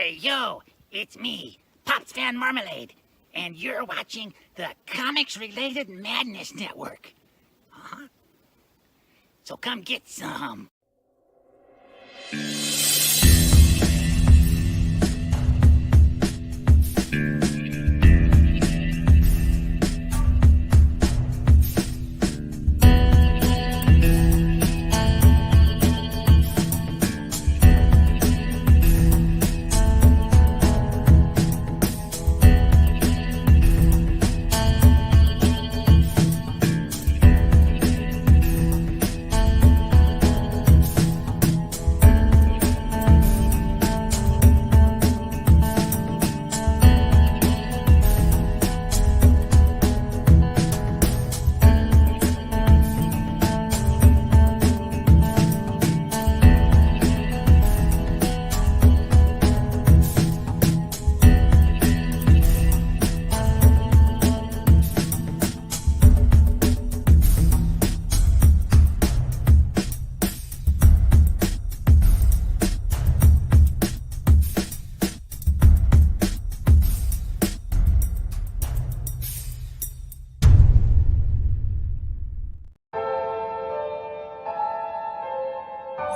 Hey, yo, it's me, Pops Van Marmalade, and you're watching the Comics-Related Madness Network. So come get some.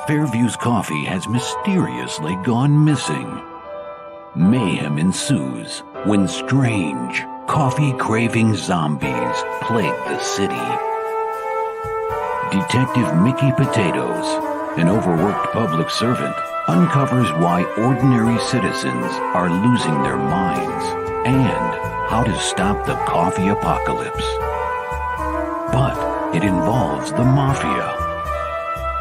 Fairview's coffee has mysteriously gone missing. Mayhem ensues when strange, coffee-craving zombies plague the city. Detective Mickey Potatoes, an overworked public servant, uncovers why ordinary citizens are losing their minds and how to stop the coffee apocalypse. But it involves the mafia.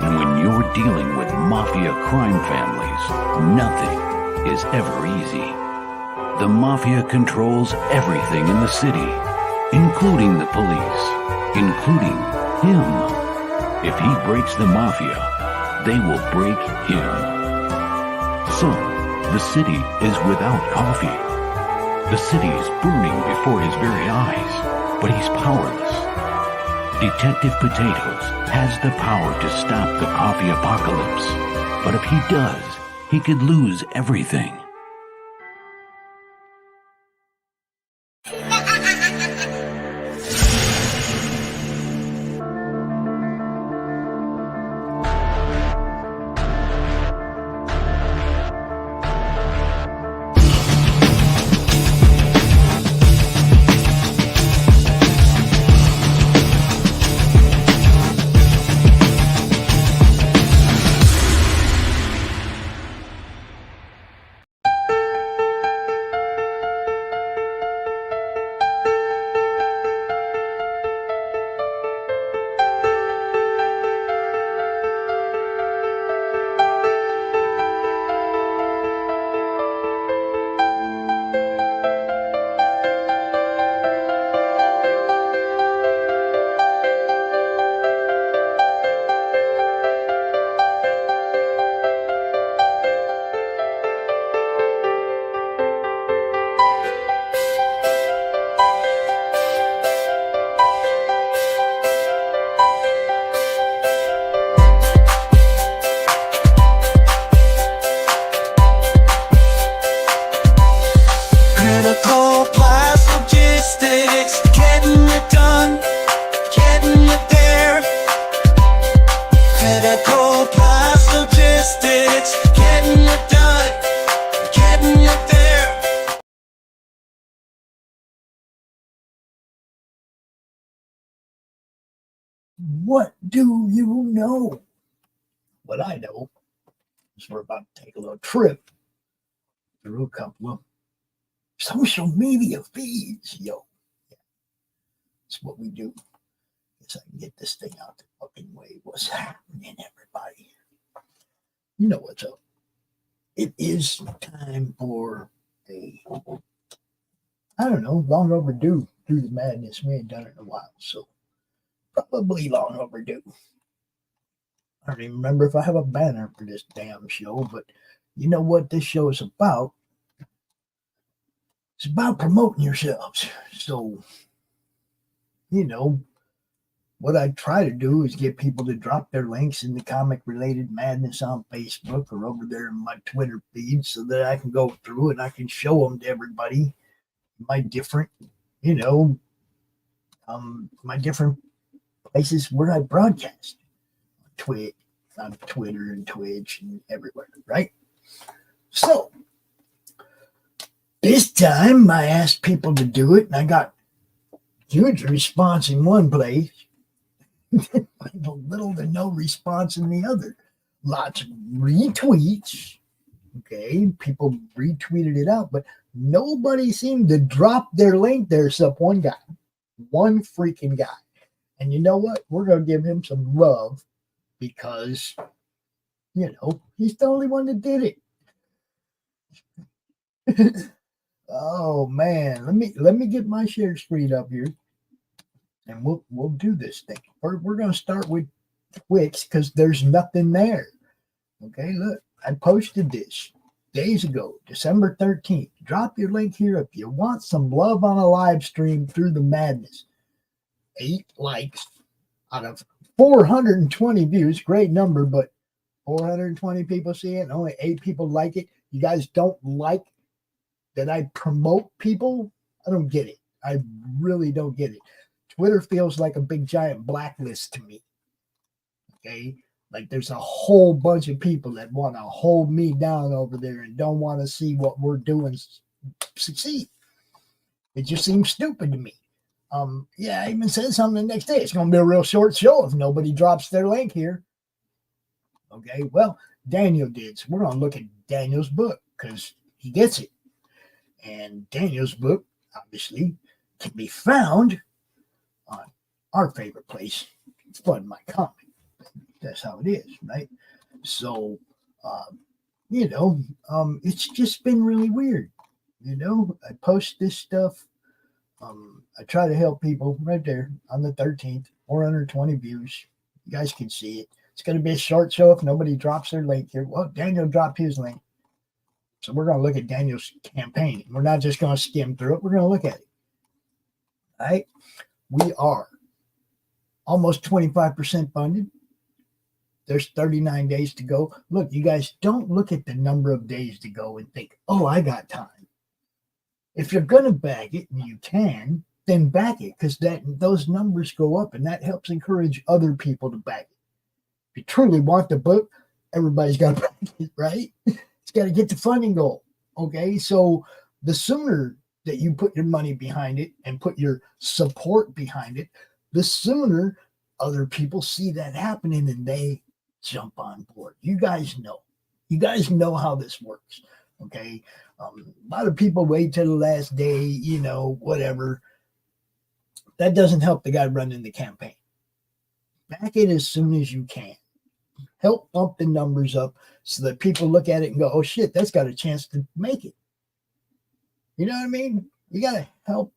And when you're dealing with mafia crime families, nothing is ever easy. The mafia controls everything in the city, including the police, including him. If he breaks the mafia, they will break him. So, the city is without coffee. The city is burning before his very eyes, but he's powerless. Detective Potatoes has the power to stop the coffee apocalypse, but if he does, he could lose everything. What do you know? What I know is we're about to take a little trip through a couple of social media feeds, yo. That's what we do. Guess I can get this thing out the fucking way. What's happening, everybody? You know what's up. It is time for a, I don't know, long overdue through the madness. We ain't done it in a while, so probably long overdue. I don't even remember if I have a banner for this damn show, but you know what this show is about? It's about promoting yourselves. So, you know, what I try to do is get people to drop their links in the comic related madness on Facebook or over there in my Twitter feed so that I can go through and I can show them to everybody my different, my different places where I broadcast on Twitter and Twitch and everywhere, right? So this time I asked people to do it and I got huge response in one place. Little to no response in the other. Lots of retweets. Okay, people retweeted it out, but nobody seemed to drop their link there except one guy. One freaking guy. And you know what? We're going to give him some love because, he's the only one that did it. Oh man, let me get my share screen up here. And we'll do this thing. We're going to start with Twix because there's nothing there. Okay, look, I posted this days ago, December 13th. Drop your link here if you want some love on a live stream through the madness. 8 likes out of 420 views. Great number, but 420 people see it and only 8 people like it. You guys don't like that I promote people? I don't get it. I really don't get it. Twitter feels like a big giant blacklist to me. Okay? Like there's a whole bunch of people that want to hold me down over there and don't want to see what we're doing succeed. It just seems stupid to me. Yeah, I even said something the next day. It's going to be a real short show if nobody drops their link here. Okay, well, Daniel did. So we're going to look at Daniel's book because he gets it. And Daniel's book, obviously, can be found on our favorite place, Fund My Comic. That's how it is, right? So, it's just been really weird. I post this stuff. I try to help people right there on the 13th, 420 views. You guys can see it. It's going to be a short show if nobody drops their link here. Well, Daniel dropped his link. So we're going to look at Daniel's campaign. We're not just going to skim through it. We're going to look at it. All right? We are almost 25% funded. There's 39 days to go. Look, you guys, don't look at the number of days to go and think, oh, I got time. If you're going to bag it, and you can, then back it because those numbers go up and that helps encourage other people to back it. If you truly want the book, everybody's got to back it, right? It's got to get the funding goal. Okay, so the sooner that you put your money behind it and put your support behind it, the sooner other people see that happening and they jump on board. You guys know how this works. Okay, a lot of people wait till the last day, whatever. That doesn't help the guy running the campaign. Back it as soon as you can. Help bump the numbers up so that people look at it and go, oh shit, that's got a chance to make it. You know what I mean? You got to help.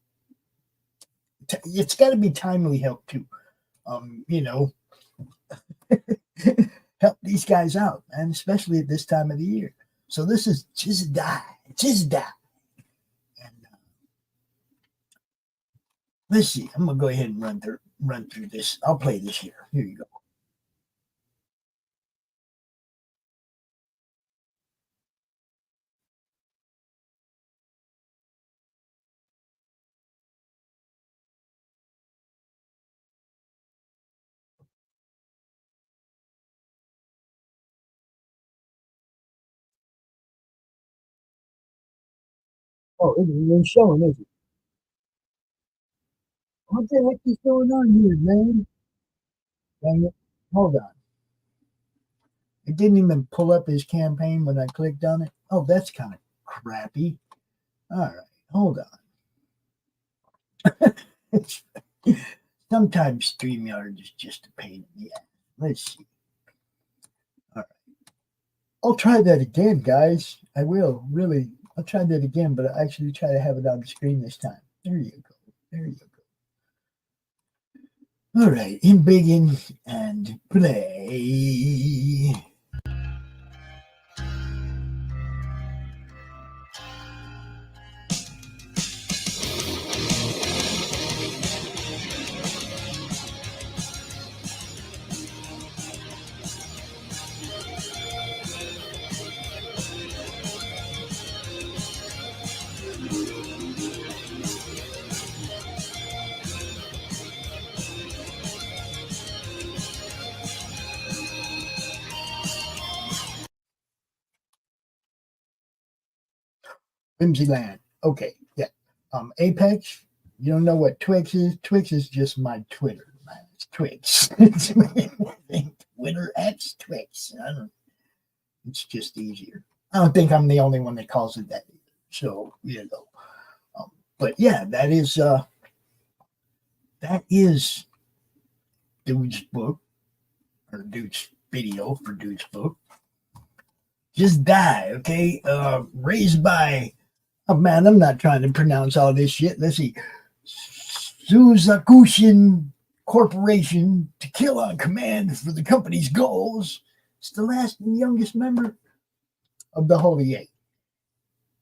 It's got to be timely help too. Help these guys out, and especially at this time of the year. So this is just die. And let's see. I'm gonna go ahead and run through this. I'll play this here. Here you go. Oh, it isn't even showing, is it? What the heck is going on here, man? Dang it. Hold on. It didn't even pull up his campaign when I clicked on it. Oh, that's kind of crappy. All right, hold on. Sometimes StreamYard is just a pain in the ass. Let's see. All right. I'll try that again, guys. I will, really. I'll try that again, but I actually try to have it on the screen this time. There you go. All right, in begin and play. Whimsyland. Okay, yeah. Apex. You don't know what Twix is? Twix is just my Twitter, man. It's Twix. Twitter X Twix. It's just easier. I don't think I'm the only one that calls it that either. So, but yeah, that is Dude's book, or Dude's video for Dude's book. Just Die, okay? Raised by, oh man, I'm not trying to pronounce all this shit. Let's see. Suzakushin Corporation to kill on command for the company's goals. It's the last and youngest member of the Holy Eight,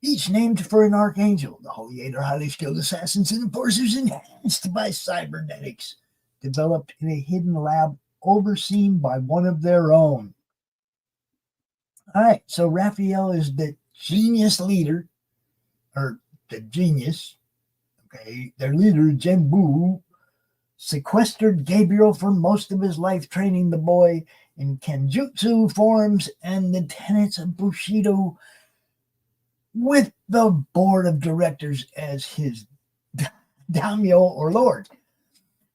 each named for an archangel. The Holy Eight are highly skilled assassins and enforcers enhanced by cybernetics, developed in a hidden lab overseen by one of their own. All right, so Raphael is the genius leader, or the genius. Okay, their leader, Genbu, sequestered Gabriel for most of his life, training the boy in Kenjutsu forms and the tenets of Bushido, with the board of directors as his daimyo or lord.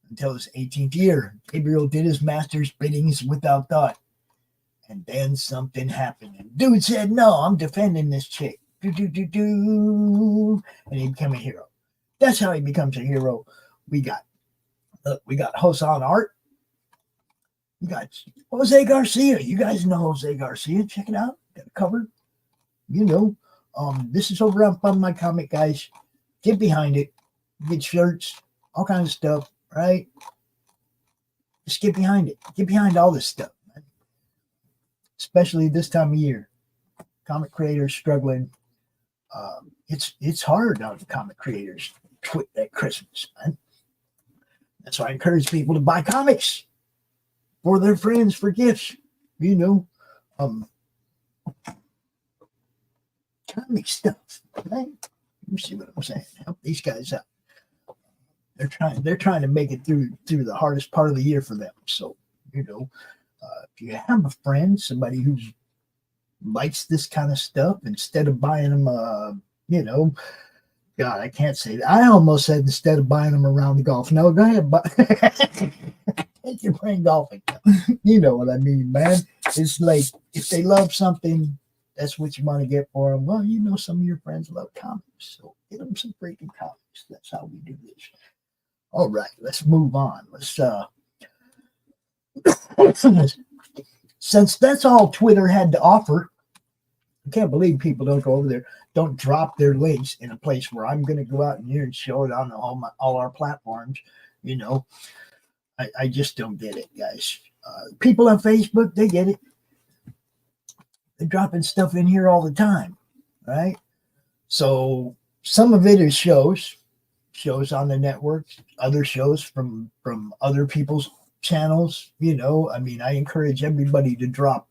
Until his 18th year, Gabriel did his master's biddings without thought. And then something happened. And Dude said, no, I'm defending this chick. And he became a hero. That's how he becomes a hero. We got Hosan Art. We got Jose Garcia. You guys know Jose Garcia. Check it out. Got it covered. This is over on Fun My Comic, guys. Get behind it. Get shirts. All kinds of stuff, right? Just get behind it. Get behind all this stuff, man. Especially this time of year. Comic creators struggling. It's hard on comic creators at Christmas, man. That's why I encourage people to buy comics for their friends for gifts. Comic stuff, right? You see what I'm saying? Help these guys out. They're trying to make it through the hardest part of the year for them. So, if you have a friend, somebody who likes this kind of stuff, instead of buying them, God, I can't say that. I almost said instead of buying them around the golf. No, go ahead, take your brain golfing. You know what I mean, man. It's like if they love something, that's what you want to get for them. Well, some of your friends love comics, so get them some freaking comics. That's how we do this. All right, let's move on. Since that's all Twitter had to offer, I can't believe people don't go over there, don't drop their links in a place where I'm going to go out in here and show it on all our platforms. I just don't get it, guys. People on Facebook, they get it. They're dropping stuff in here all the time, right? So some of it is shows on the network, other shows from other people's channels. I encourage everybody to drop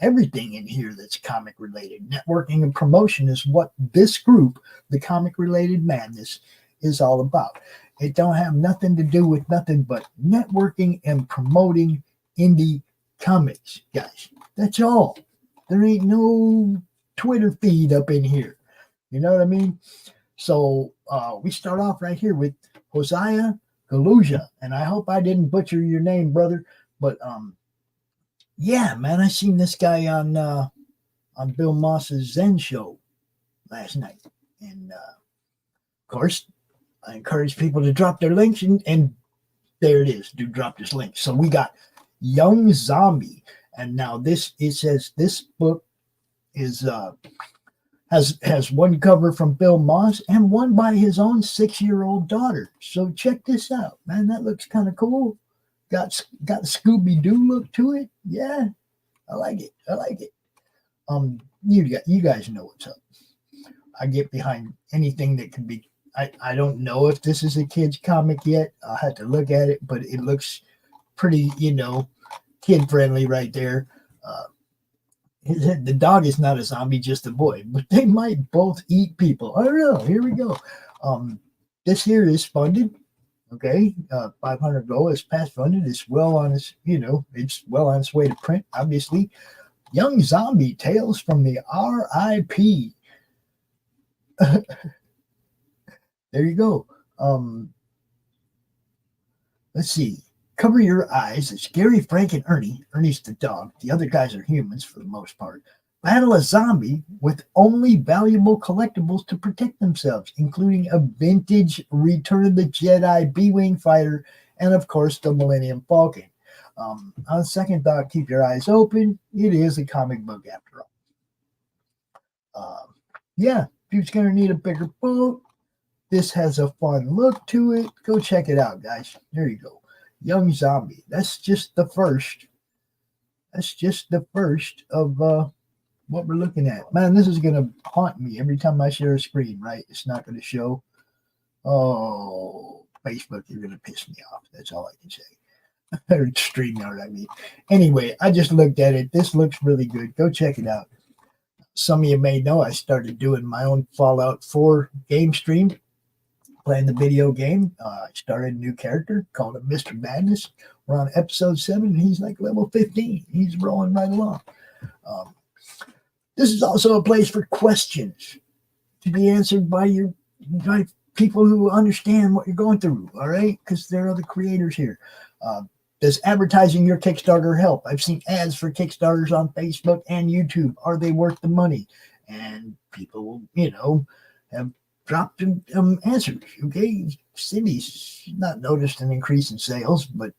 everything in here that's comic related. Networking and promotion is what this group, the Comic Related Madness, is all about. It don't have nothing to do with nothing but networking and promoting indie comics, guys. That's all. There ain't no Twitter feed up in here. You know what I mean? So we start off right here with Hosea Galuja, and I hope I didn't butcher your name, brother. But yeah, man, I seen this guy on Bill Moss's Zen show last night, and of course, I encourage people to drop their links, and there it is. Dude dropped his link. So we got Young Zombie, and now it says this book is has one cover from Bill Moss and one by his own 6-year-old daughter. So check this out, man. That looks kind of cool. Got a Scooby-Doo look to it. Yeah, I like it. You guys know what's up. I get behind anything that could be. I don't know if this is a kid's comic yet. I'll have to look at it, but it looks pretty, kid friendly right there. The dog is not a zombie, just a boy, but they might both eat people. I don't know. Here we go. This here is funded. Okay, 500 goal is past funded. It's well on its, it's well on its way to print. Obviously, Young Zombie Tales from the RIP. There you go. Let's see. Cover Your Eyes. It's Gary, Frank, and Ernie. Ernie's the dog. The other guys are humans for the most part. Battle a zombie with only valuable collectibles to protect themselves, including a vintage Return of the Jedi B-Wing fighter and, of course, the Millennium Falcon. On second thought, keep your eyes open. It is a comic book after all. Yeah, dude's going to need a bigger boat. This has a fun look to it. Go check it out, guys. There you go. Young Zombie. That's just the first. That's just the first of what we're looking at. Man, this is going to haunt me every time I share a screen, right? It's not going to show. Oh, Facebook, you're going to piss me off. That's all I can say. Or StreamYard, I mean. Anyway, I just looked at it. This looks really good. Go check it out. Some of you may know I started doing my own Fallout 4 game stream, playing the video game. I started a new character, called him Mr. Madness. We're on episode 7, and he's like level 15. He's rolling right along. This is also a place for questions to be answered by people who understand what you're going through, all right? Because there are other creators here. Does advertising your Kickstarter help? I've seen ads for Kickstarters on Facebook and YouTube. Are they worth the money? And people, have dropped answers. Okay, Cindy's not noticed an increase in sales, but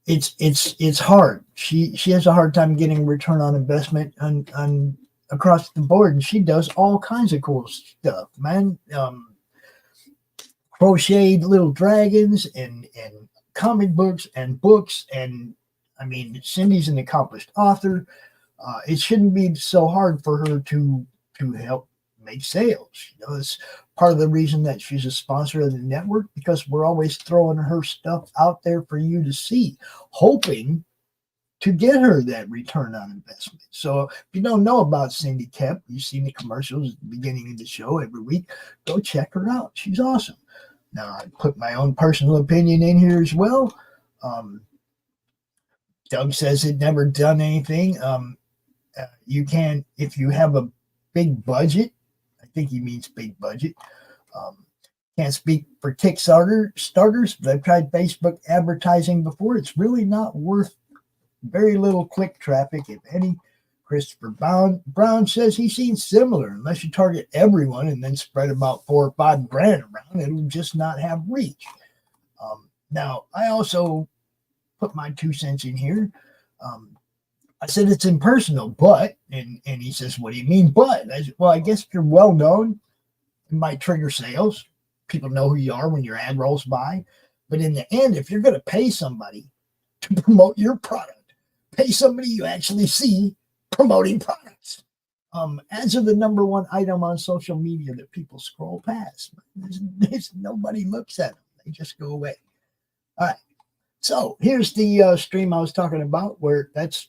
it's hard. She has a hard time getting return on investment on across the board, and she does all kinds of cool stuff, man. Crocheted little dragons and comic books and books, and I mean, Cindy's an accomplished author. It shouldn't be so hard for her to help make sales. It's part of the reason that she's a sponsor of the network, because we're always throwing her stuff out there for you to see, hoping to get her that return on investment. So if you don't know about Cindy Koepp, you've seen the commercials at the beginning of the show every week, go check her out. She's awesome. Now, I put my own personal opinion in here as well. Doug says it never done anything. You can, if you have a big budget, I think he means big budget. Can't speak for Kickstarters, but I've tried Facebook advertising before. It's really not worth very little click traffic, if any. Christopher Brown says he's seen similar. Unless you target everyone and then spread about 4 or 5 grand around, it'll just not have reach. Now, I also put my 2 cents in here. I said it's impersonal, but, and he says, what do you mean, but? I said, well, I guess if you're well known, it might trigger sales. People know who you are when your ad rolls by. But in the end, if you're going to pay somebody to promote your product, pay somebody you actually see promoting products. Ads are the number 1 item on social media that people scroll past. Nobody looks at them. They just go away. All right. So here's the stream I was talking about, where that's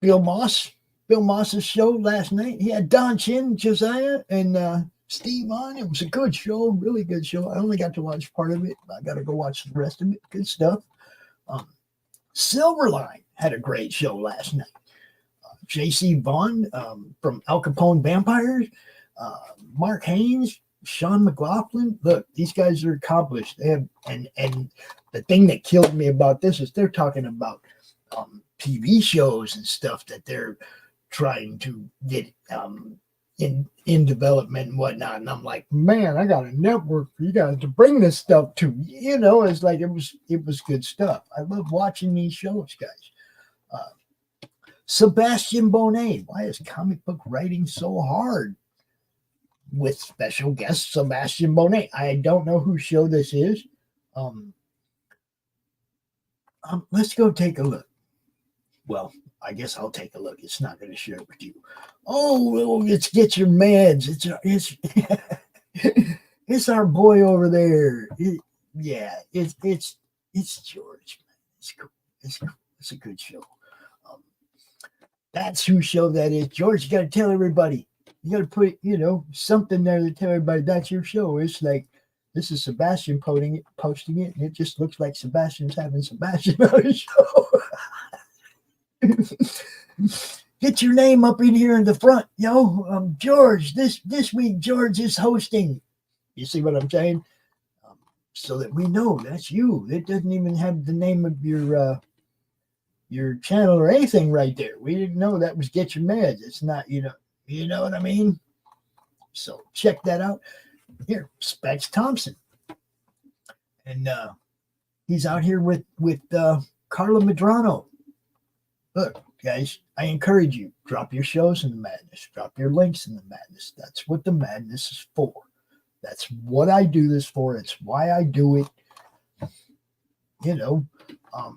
Bill Moss's show last night. He had Don Chin, Josiah, and Steve on. It was a good show, really good show. I only got to watch part of it. I got to go watch the rest of it. Good stuff. Silverline had a great show last night. J.C. Vaughn from Al Capone Vampires, Mark Haynes, Sean McLaughlin. Look, these guys are accomplished. They have, and the thing that killed me about this is they're talking about TV shows and stuff that they're trying to get in development and whatnot. And I'm like, man, I got a network for you guys to bring this stuff to. It's like it was good stuff. I love watching these shows, guys. Sebastian Bonet. Why is comic book writing so hard? With special guest Sebastian Bonet. I don't know whose show this is. Let's go take a look. Well, I guess I'll take a look. It's not going to share it with you. Oh, it's Get Your Meds. It's our boy over there. It's George. It's cool. It's a good show. That's whose show that is. George, you got to tell everybody. You got to put, something there to tell everybody that's your show. It's like, this is Sebastian posting it, and it just looks like Sebastian's having Sebastian on his show. Get your name up in here in the front, George. This week, George is hosting. You see what I'm saying? So that we know that's you. It doesn't even have the name of your channel or anything right there. We didn't know that was Get Your Meds. It's not, you know what I mean? So check that out. Here, Specs Thompson. And he's out here with Carla Medrano. Look, guys, I encourage you, drop your shows in the madness. Drop your links in the madness. That's what the madness is for. That's what I do this for. It's why I do it.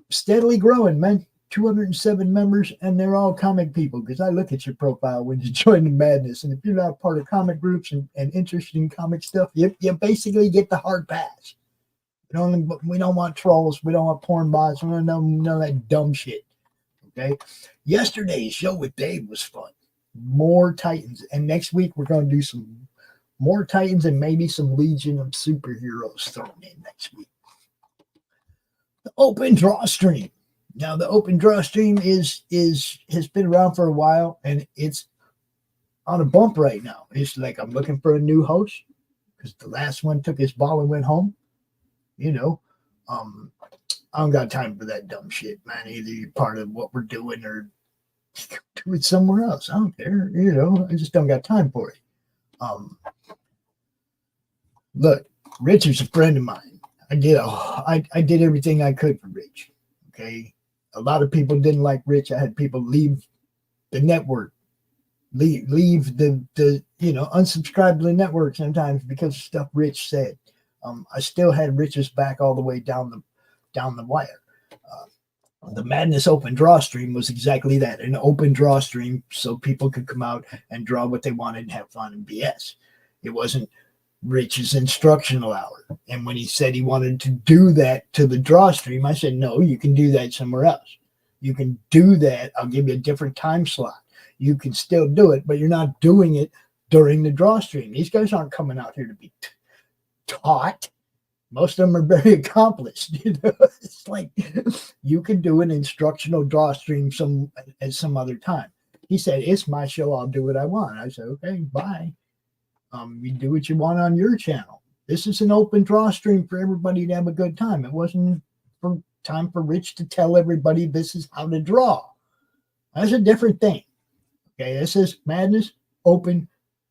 Steadily growing, man. 207 members, and they're all comic people, because I look at your profile when you join the madness. And if you're not part of comic groups and interested in comic stuff, you basically get the hard pass. We don't want trolls. We don't want porn bots. We don't know none of that dumb shit. Okay. Yesterday's show with Dave was fun. More Titans. And next week we're going to do some more Titans and maybe some Legion of Superheroes thrown in next week. The open draw stream. Now the open draw stream has been around for a while, and it's on a bump right now. It's like I'm looking for a new host because the last one took his ball and went home. I don't got time for that dumb shit, man. Either you're part of what we're doing or do it somewhere else. I don't care. I just don't got time for it. Look, Rich is a friend of mine. I did everything I could for Rich. Okay. A lot of people didn't like Rich. I had people leave the network, leave the unsubscribe to the network sometimes because of stuff Rich said. I still had Rich's back all the way down the wire. The Madness Open Draw stream was exactly that, an open draw stream so people could come out and draw what they wanted and have fun and BS. It wasn't Rich's instructional hour. And when he said he wanted to do that to the draw stream, I said, no, you can do that somewhere else. You can do that. I'll give you a different time slot. You can still do it, but you're not doing it during the draw stream. These guys aren't coming out here to be taught. Most of them are very accomplished. It's like you can do an instructional draw stream at some other time. He said, it's my show. I'll do what I want. I said, okay, bye. You do what you want on your channel. This is an open draw stream for everybody to have a good time. It wasn't for time for Rich to tell everybody this is how to draw. That's a different thing. Okay, this is Madness Open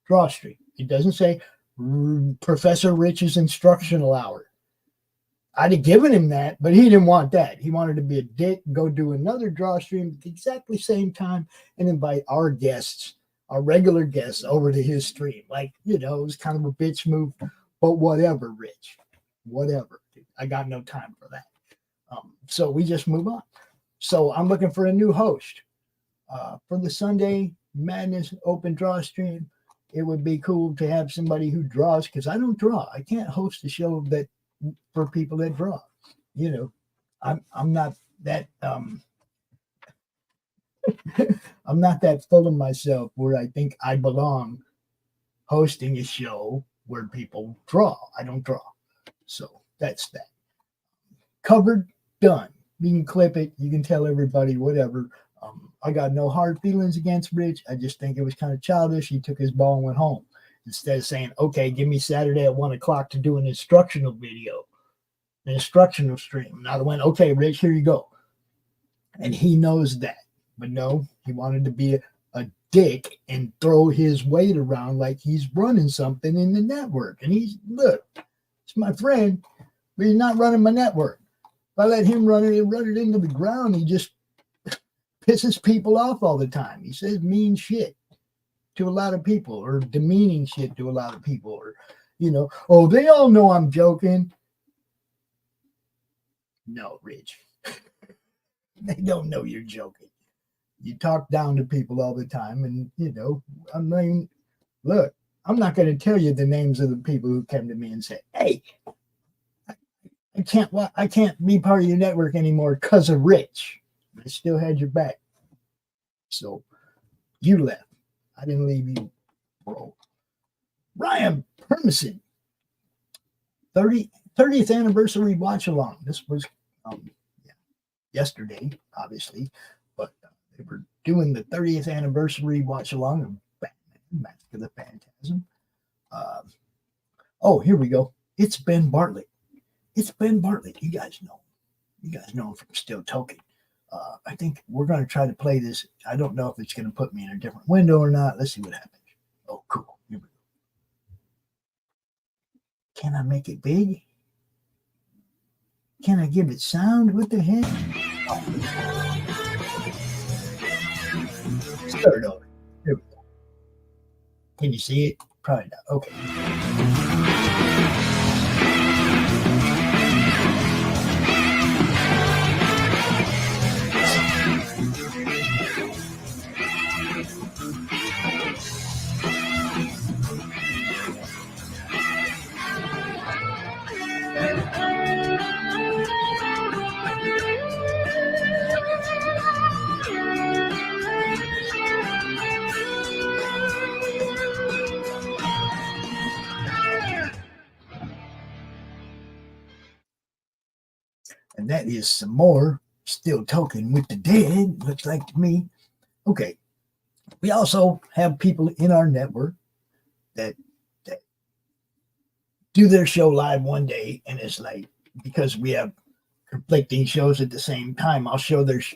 Draw Stream. It doesn't say Professor Rich's instructional hour. I'd have given him that, but he didn't want that. He wanted to be a dick, go do another draw stream at the exactly same time and invite our guests, our regular guests, over to his stream. Like, it was kind of a bitch move, but whatever, Rich. Whatever. I got no time for that. So we just move on. So I'm looking for a new host for the Sunday Madness Open Draw stream. It would be cool to have somebody who draws, because I don't draw. I can't host a show that for people that draw. I'm not that I'm not that full of myself where I think I belong hosting a show where people draw. I don't draw. So that's that. Covered, done. You can clip it. You can tell everybody whatever. I got no hard feelings against Rich. I just think it was kind of childish. He took his ball and went home. Instead of saying, okay, give me Saturday at 1 o'clock to do an instructional video, an instructional stream. And I went, okay, Rich, here you go. And he knows that. But no, he wanted to be a dick and throw his weight around like he's running something in the network. And look, it's my friend, but he's not running my network. If I let him run it into the ground, he just pisses people off all the time. He says mean shit to a lot of people, or demeaning shit to a lot of people, or, oh, they all know I'm joking. No, Rich. They don't know you're joking. You talk down to people all the time, and, I mean, look, I'm not going to tell you the names of the people who came to me and said, hey, I can't be part of your network anymore because of Rich. I still had your back. So you left. I didn't leave you, bro. Ryan Permison, 30th anniversary watch along. This was yesterday, obviously, but They were doing the 30th anniversary watch along of Batman, Mask of the Phantasm. Oh, here we go. It's Ben Bartlett. It's Ben Bartlett. You guys know. You guys know him from Still Token. I think we're going to try to play this. I don't know if it's going to put me in a different window or not. Let's see what happens. Oh, cool. Here we go. Can I make it big? Can I give it sound? What the heck? Oh. Start over. Here we go. Can you see it? Probably not. Okay. And that is some more Still Talking with the Dead, looks like to me. Okay. We also have people in our network that do their show live one day, and it's like, because we have conflicting shows at the same time, I'll replay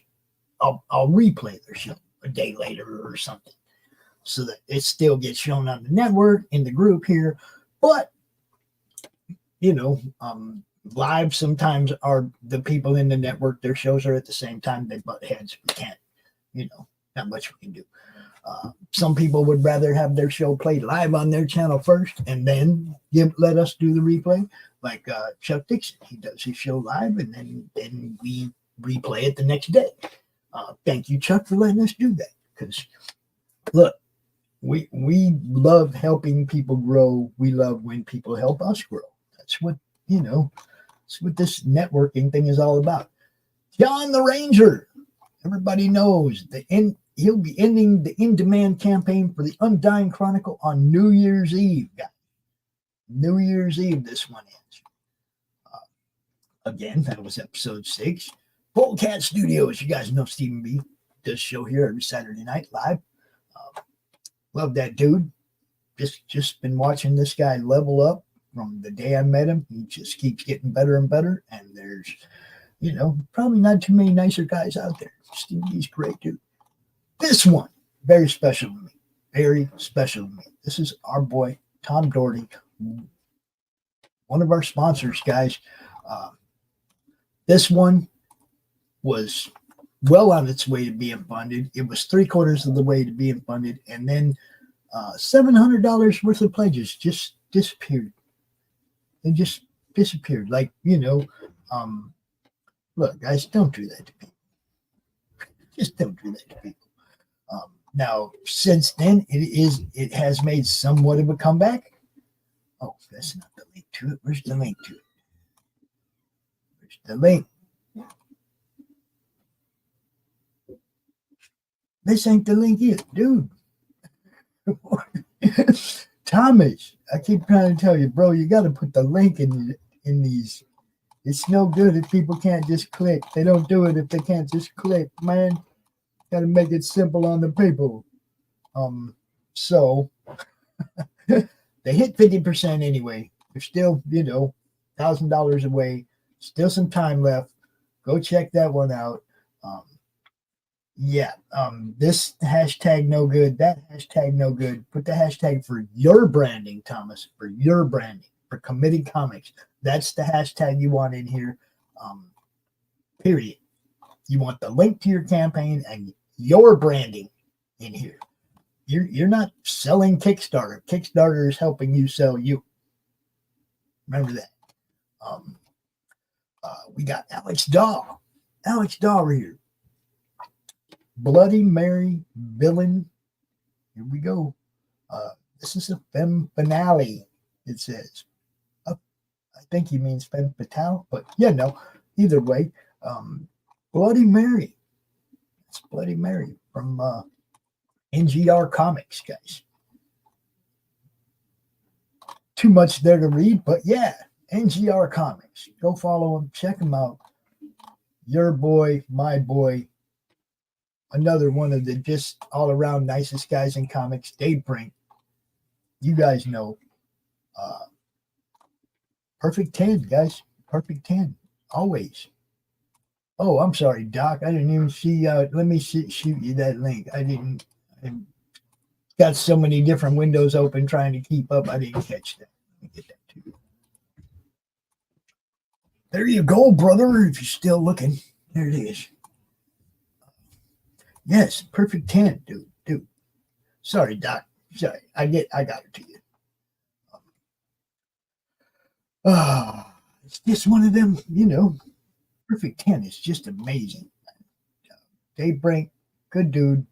their show a day later or something, so that it still gets shown on the network in the group here. But live sometimes are the people in the network, their shows are at the same time, they butt heads. We can't, not much we can do. Some people would rather have their show played live on their channel first and then let us do the replay, like Chuck Dixon. He does his show live and then we replay it the next day. Thank you, Chuck, for letting us do that, because look, we love helping people grow. We love when people help us grow. That's what that's what this networking thing is all about. John the Ranger, everybody knows he'll be ending the in-demand campaign for the Undying Chronicle on New Year's Eve, guys. New Year's Eve, this one ends. Again, that was episode 6. Boldcat Studios, you guys know Stephen B. does show here every Saturday night live. Love that dude. Just been watching this guy level up from the day I met him. He just keeps getting better and better. And there's, probably not too many nicer guys out there. Steve B's great dude. This one, very special to me. Very special to me. This is our boy, Tom Doherty, one of our sponsors, guys. This one was well on its way to being funded. It was 3/4 of the way to being funded. And then $700 worth of pledges just disappeared. They just disappeared. Like, look, guys, don't do that to people. Just don't do that to people. Now, since then, it has made somewhat of a comeback. Oh, that's not the link to it. Where's the link to it? Where's the link? This ain't the link either, dude. Thomas, I keep trying to tell you, bro, you got to put the link in these. It's no good if people can't just click. They don't do it if they can't just click, man. Got to make it simple on the people. So they hit 50% anyway. They're still, $1,000 away. Still some time left. Go check that one out. This hashtag no good, that hashtag no good. Put the hashtag for your branding, Thomas, for your branding, for Committed Comics. That's the hashtag you want in here. Period. You want the link to your campaign and your branding in here. You're not selling Kickstarter. Kickstarter is helping you sell you. Remember that. We got Alex Daw. Alex Daw right here. Bloody Mary villain. Here we go. This is a femme finale, it says. I think he means femme fatale, but either way. Bloody Mary. It's Bloody Mary from NGR Comics, guys. Too much there to read, but NGR Comics. Go follow them, check them out. Your boy, my boy, another one of the just all around nicest guys in comics, Dave Brink. You guys know. Perfect 10, guys. Perfect 10. Always. Oh, I'm sorry, Doc. I didn't even see. Let me shoot you that link. I got so many different windows open trying to keep up. I didn't catch that. Let me get that to you. There you go, brother. If you're still looking, there it is. Yes, perfect 10, dude. Sorry, Doc. Sorry. I got it to you. It's just one of them, perfect 10 is just amazing. Dave Brink, good dude,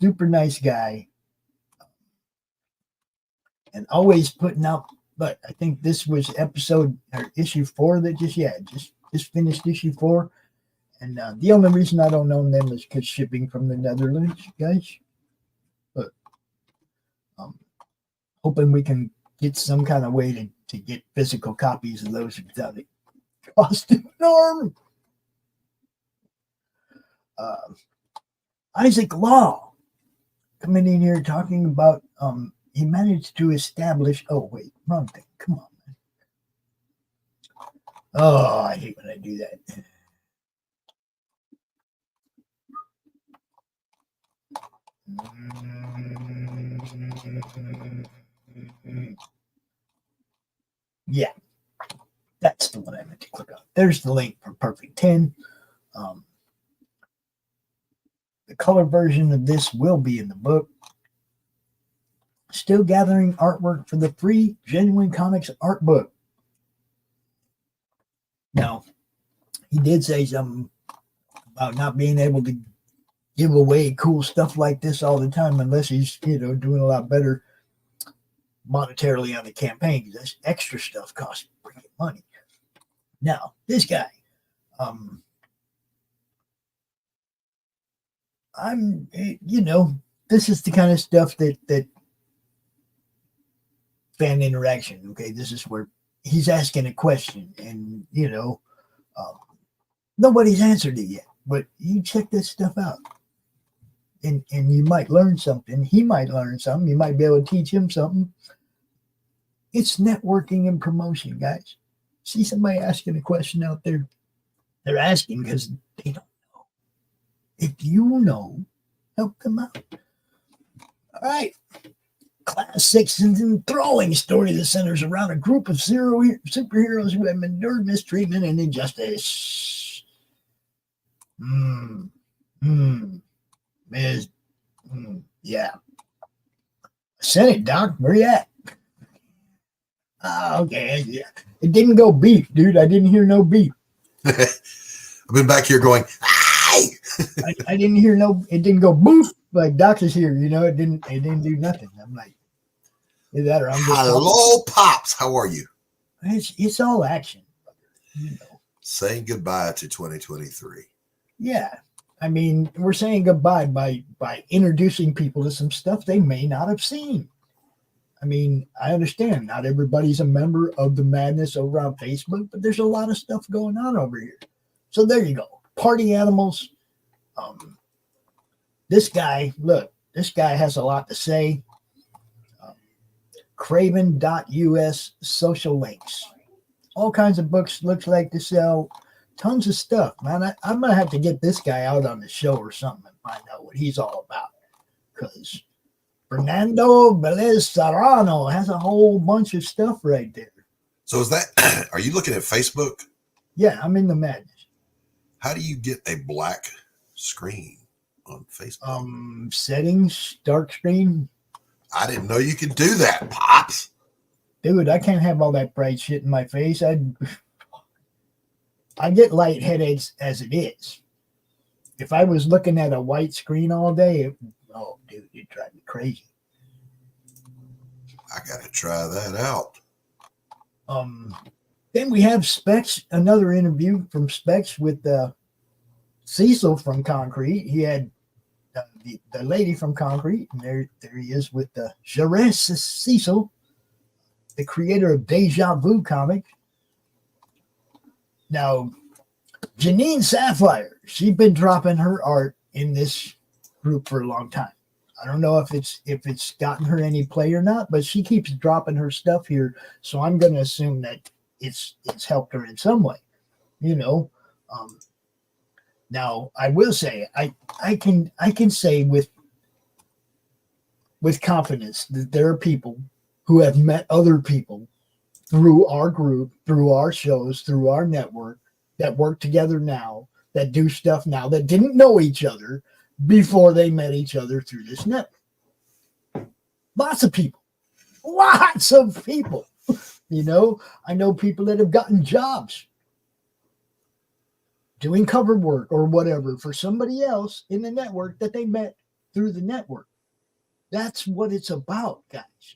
super nice guy, and always putting out. But I think this was issue 4 that just finished issue 4. And the only reason I don't own them is because shipping from the Netherlands, guys. But hoping we can get some kind of way to get physical copies of those without it costing an arm. Isaac Law coming in here talking about he managed to establish. Oh wait, wrong thing. Come on, man. Oh, I hate when I do that. Yeah, that's the one I meant to click on. There's the link for Perfect 10. The color version of this will be in the book. Still gathering artwork for the free Genuine Comics art book. Now, he did say something about not being able to give away cool stuff like this all the time unless he's, doing a lot better monetarily on the campaign, because this extra stuff costs freaking money. Now, this guy, this is the kind of stuff that fan interaction. Okay, this is where he's asking a question, and nobody's answered it yet. But you check this stuff out, and you might learn something. He might learn something. You might be able to teach him something. It's networking and promotion, guys. See somebody asking a question out there. They're asking because they don't know. If you know, help them out. All right. Class 6 is an enthralling story that centers around a group of superheroes who have endured mistreatment and injustice. Yeah. I sent it, Doc. Where you at? Okay. Yeah. It didn't go beef, dude. I didn't hear no beef. I've been back here going, "Ay!" I didn't hear it didn't go boof like Doc is here, it didn't do nothing. I'm like, is that or I'm just hello, Pops. How are you? It's all action. Saying goodbye to 2023. Yeah. I mean, we're saying goodbye by introducing people to some stuff they may not have seen. I mean, I understand not everybody's a member of the madness over on Facebook, but there's a lot of stuff going on over here. So there you go. Party animals. This guy has a lot to say. Craven.us social links. All kinds of books looks like to sell. Tons of stuff, man. I'm going to have to get this guy out on the show or something and find out what he's all about. Because Fernando Velez Serrano has a whole bunch of stuff right there. So are you looking at Facebook? Yeah, I'm in the madness. How do you get a black screen on Facebook? Settings, dark screen. I didn't know you could do that, Pops. Dude, I can't have all that bright shit in my face. I get lightheaded as it is. If I was looking at a white screen all day, dude, it'd drive me crazy. I got to try that out. Then we have Specs, another interview from Specs with Cecil from Concrete. He had the lady from Concrete, and there he is with Jerez Cecil, the creator of Deja Vu comic. Now, Janine Sapphire, she's been dropping her art in this group for a long time. I don't know if it's gotten her any play or not, but she keeps dropping her stuff here, so I'm going to assume that it's helped her in some way, you know. Now I will say I can say with confidence that there are people who have met other people through our group, through our shows, through our network, that work together now, that do stuff now, that didn't know each other before they met each other through this network. Lots of people. You know, I know people that have gotten jobs doing cover work or whatever for somebody else in the network that they met through the network. That's what it's about, guys.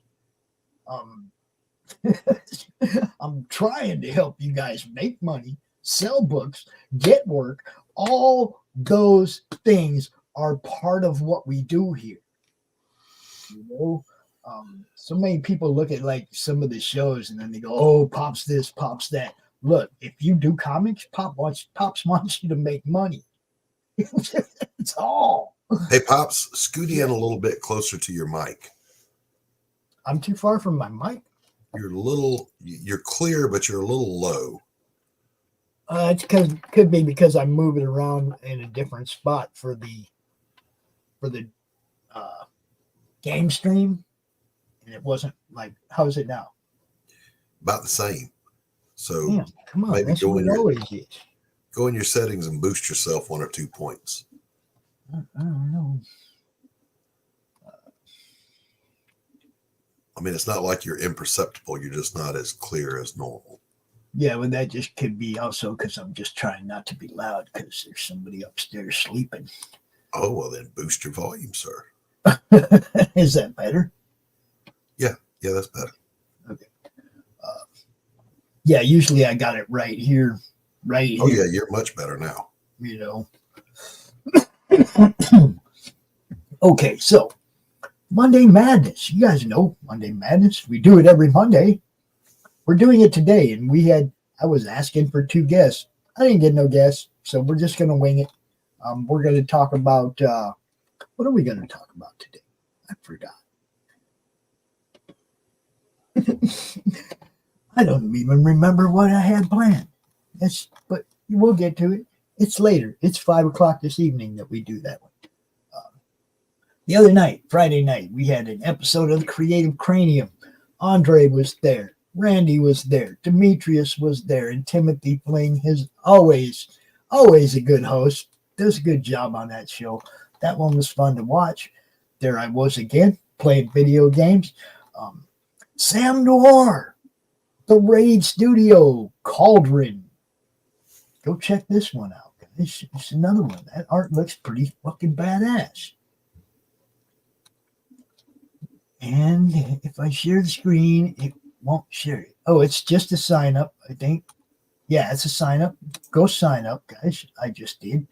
I'm trying to help you guys make money, sell books, get work. All those things are part of what we do here. You know, so many people look at like some of the shows and then they go, "Oh, Pop's this, Pop's that." Look, if you do comics, Pops wants you to make money. It's all. Hey, Pops, scoot in a little bit closer to your mic. I'm too far from my mic. You're clear, but you're a little low. Could be because I'm moving around in a different spot for the game stream, and it wasn't like, how is it now? About the same. So damn, come on, maybe that's what it always is. Go in your settings and boost yourself 1 or 2 points. I don't know. I mean, it's not like you're imperceptible. You're just not as clear as normal. Yeah, well, that just could be also because I'm just trying not to be loud because there's somebody upstairs sleeping. Oh, well, then boost your volume, sir. Is that better? Yeah, that's better. Okay. Yeah, usually I got it right here. Oh, yeah, you're much better now. You know. Okay, so Monday Madness. You guys know Monday Madness. We do it every Monday. We're doing it today, and I was asking for 2 guests. I didn't get no guests, so we're just going to wing it. We're going to talk about, what are we going to talk about today? I forgot. I don't even remember what I had planned. But we'll get to it. It's later. It's 5 o'clock this evening that we do that one. The other night, Friday night, we had an episode of the Creative Cranium. Andre was there. Randy was there. Demetrius was there. And Timothy Fling, his always a good host, does a good job on that show. That one was fun to watch. There I was again, playing video games. Sam Noir, The Raid Studio, Cauldron. Go check this one out, guys. It's another one. That art looks pretty fucking badass. And if I share the screen, it won't share it. Oh, it's just a sign up, I think. Yeah, it's a sign up. Go sign up, guys. I just did.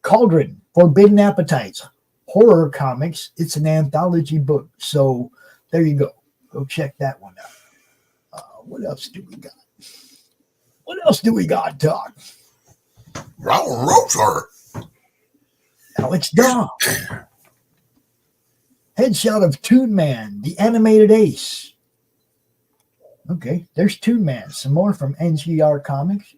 Cauldron, Forbidden Appetites, horror comics. It's an anthology book. So there you go. Go check that one out. What else do we got? What else do we got, Doc? Alex Dog. Headshot of Toon Man, the animated ace. Okay, there's Toon Man. Some more from NGR Comics.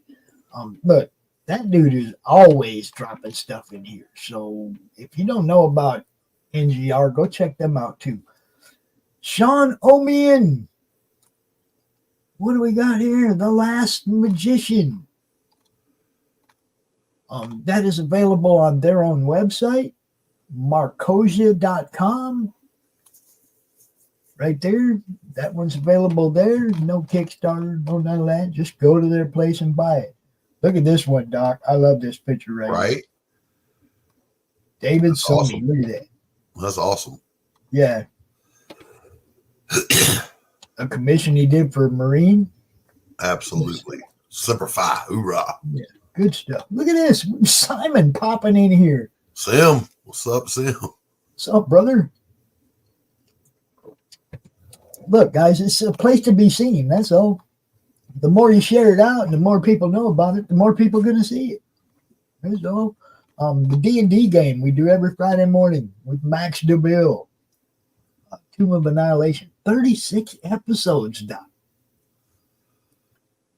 Look, that dude is always dropping stuff in here. So if you don't know about NGR, go check them out too. Sean Omian. What do we got here? The Last Magician. That is available on their own website, marcosia.com. Right there. That one's available there. No Kickstarter, no none of that. Just go to their place and buy it. Look at this one, Doc. I love this picture right here. David Sony. Awesome. Look at that. That's awesome. Yeah. A commission he did for Marine. Absolutely. Semper Fi. Hoorah. Yeah. Good stuff. Look at this. Simon popping in here. Sim. What's up, Sim? What's up, brother? Look, guys, it's a place to be seen. That's all. The more you share it out and the more people know about it, the more people are going to see it. That's all. The D&D game we do every Friday morning with Max Devill. Tomb of Annihilation. 36 episodes, Doc.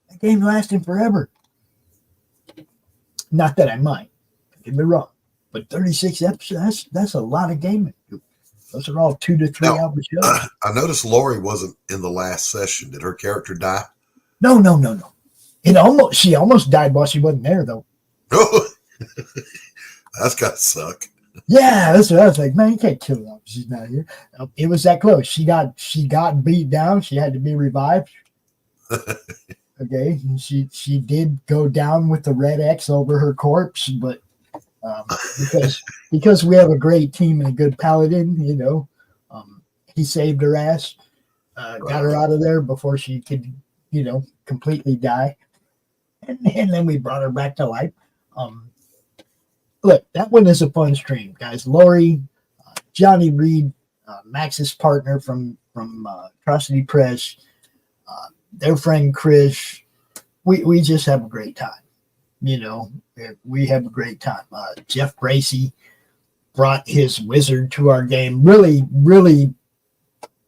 That game lasting forever. Not that I mind. Don't get me wrong. But 36 episodes, that's a lot of gaming. Those are all 2 to 3 hour shows. I noticed Laurie wasn't in the last session. Did her character die? No. She almost died while she wasn't there, though. Oh, that's got to suck. Yeah, that's what I was like. Man, you can't kill her if she's not here. It was that close. She got beat down. She had to be revived. Okay, and she did go down with the red X over her corpse, but because we have a great team and a good paladin, he saved her ass, got her out of there before she could, completely die, and then we brought her back to life. Look, that one is a fun stream, guys. Laurie, Johnny Reed, Max's partner from Atrocity Press, their friend Chris. We just have a great time. We have a great time. Jeff Bracey brought his wizard to our game. Really, really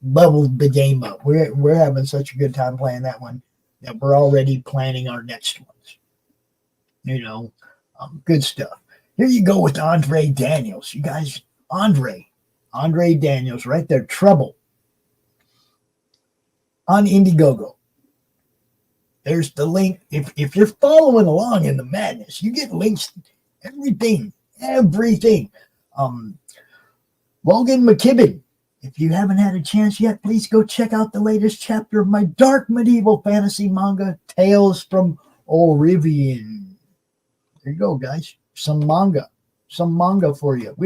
leveled the game up. We're having such a good time playing that one that we're already planning our next ones. Good stuff. Here you go with Andre Daniels. You guys, Andre Daniels right there. Trouble on Indiegogo. There's the link. If you're following along in the madness, you get links, everything. Logan McKibben, if you haven't had a chance yet, please go check out the latest chapter of my dark medieval fantasy manga, Tales from Orivian. There you go, guys. Some manga for you.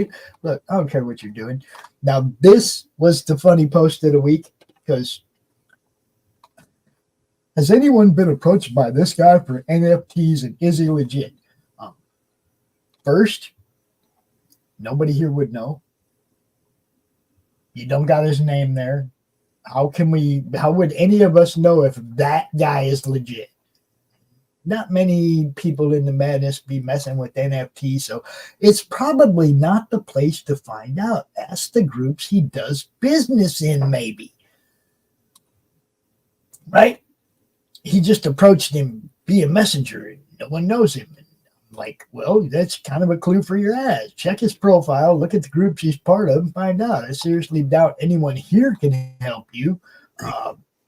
Look, I don't care what you're doing. Now, this was the funny post of the week because has anyone been approached by this guy for NFTs and is he legit? First, nobody here would know. You don't got his name there. How would any of us know if that guy is legit? Not many people in the madness be messing with NFTs, so it's probably not the place to find out. Ask the groups he does business in, maybe. Right? He just approached him via messenger, and no one knows him. And I'm like, well, that's kind of a clue for your ass. Check his profile, look at the groups he's part of, and find out. I seriously doubt anyone here can help you.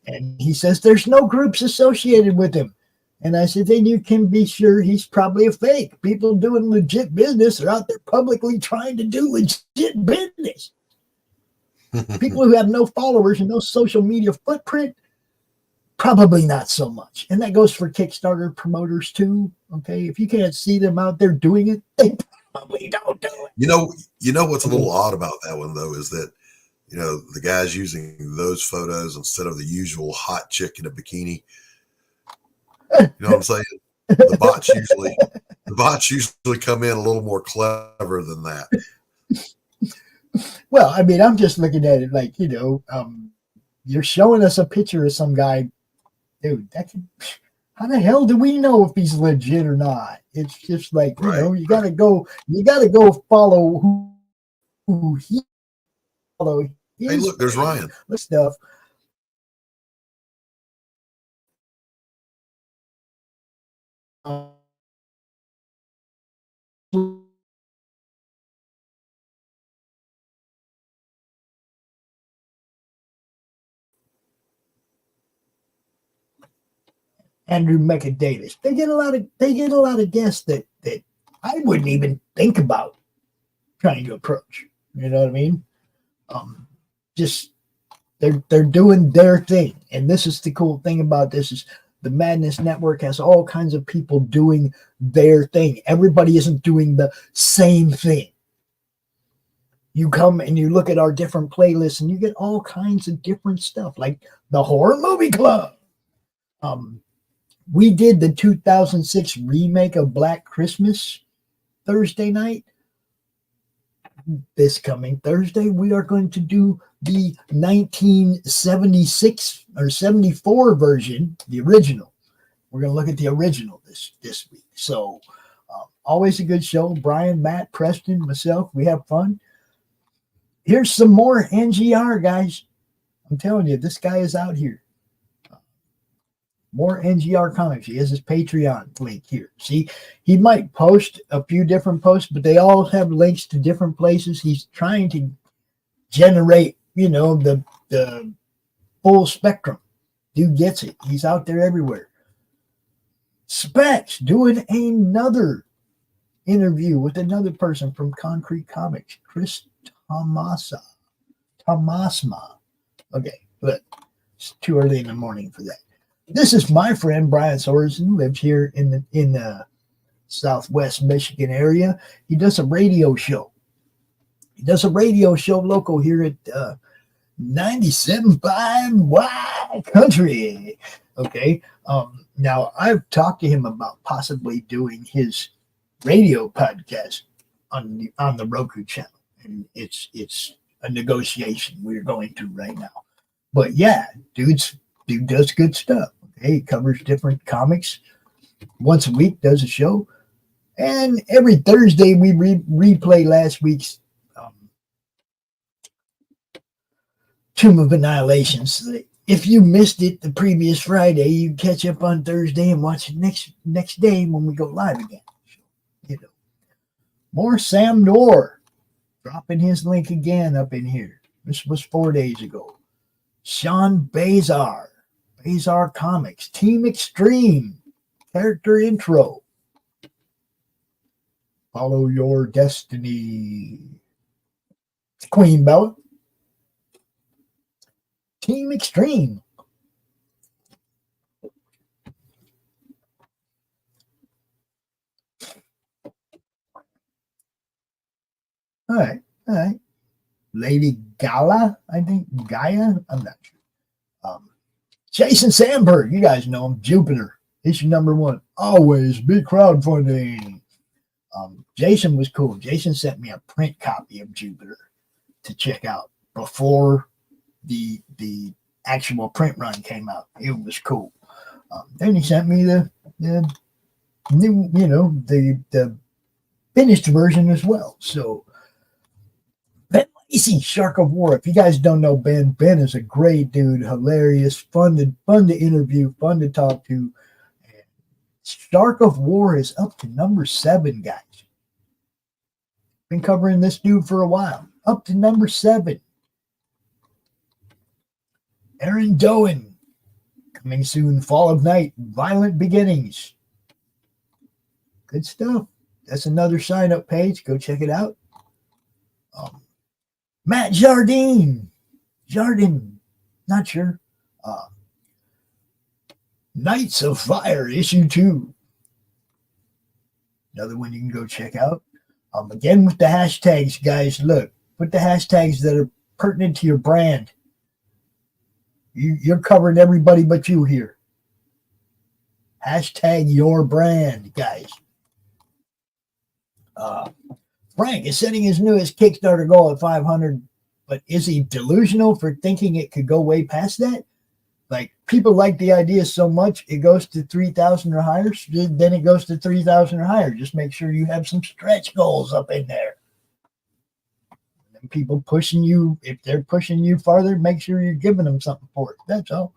And he says there's no groups associated with him. And I said, then you can be sure he's probably a fake. People doing legit business are out there publicly trying to do legit business. People who have no followers and no social media footprint, probably not so much. And that goes for Kickstarter promoters too. Okay, if you can't see them out there doing it, they probably don't do it. You know what's a little odd about that one though is that the guy's using those photos instead of the usual hot chick in a bikini. You know what I'm saying? The bots usually come in a little more clever than that. Well, I mean, I'm just looking at it like, you're showing us a picture of some guy, dude. How the hell do we know if he's legit or not? It's just like, you gotta go follow who he follow. Hey, look, there's Ryan. This stuff. Andrew Mecca Davis. They get a lot of guests that I wouldn't even think about trying to approach. You know what I mean? Just they're doing their thing, and this is the cool thing about this is the Madness Network has all kinds of people doing their thing. Everybody isn't doing the same thing. You come and you look at our different playlists, and you get all kinds of different stuff, like the Horror Movie Club. We did the 2006 remake of Black Christmas Thursday night. This coming Thursday, we are going to do the 1976 or 74 version, the original. We're going to look at the original this week. So Always a good show. Brian, Matt, Preston, myself, we have fun. Here's some more NGR, guys. I'm telling you, this guy is out here. More NGR comics. He has his Patreon link here. See, he might post a few different posts, but they all have links to different places. He's trying to generate, the full spectrum. Dude gets it. He's out there everywhere. Specs doing another interview with another person from Concrete Comics, Chris Tomasma. Okay, but it's too early in the morning for that. This is my friend Brian Sorensen, lives here in the Southwest Michigan area. He does a radio show. He does a radio show local here at 97.5 Y Country. Okay. Now I've talked to him about possibly doing his radio podcast on the ROKU channel, and it's a negotiation we're going through right now. But yeah, dude does good stuff. Okay, he covers different comics once a week, does a show, and every Thursday we replay last week's Tomb of Annihilation. So that if you missed it the previous Friday, you catch up on Thursday and watch it next day when we go live again. More Sam Dorr, dropping his link again up in here. This was 4 days ago. Sean Bazar Comics, Team Extreme, character intro. Follow your destiny. Queen Bella. Team Extreme. All right. Lady Gala, I think. Gaia? I'm not sure. Jason Sandberg, you guys know him. Jupiter, issue number 1. Always be crowdfunding. Jason was cool. Jason sent me a print copy of Jupiter to check out before the actual print run came out. It was cool. Then he sent me the new, the finished version as well. So Ben Lacey, Shark of War. If you guys don't know Ben is a great dude, hilarious, fun to interview, fun to talk to. And Shark of War is up to number 7, guys. Been covering this dude for a while. Up to number 7. Aaron Doan, coming soon. Fall of Night, Violent Beginnings. Good stuff. That's another sign-up page. Go check it out. Matt Jardine, not sure. Knights of Fire, issue 2. Another one you can go check out. Again with the hashtags, guys. Look, put the hashtags that are pertinent to your brand. You're covering everybody but you here. Hashtag your brand, guys. Frank is setting his newest Kickstarter goal at 500, but is he delusional for thinking it could go way past that? Like, people like the idea so much, it goes to 3,000 or higher, then it goes to 3,000 or higher. Just make sure you have some stretch goals up in there. And people pushing you, if they're pushing you farther, make sure you're giving them something for it. That's all.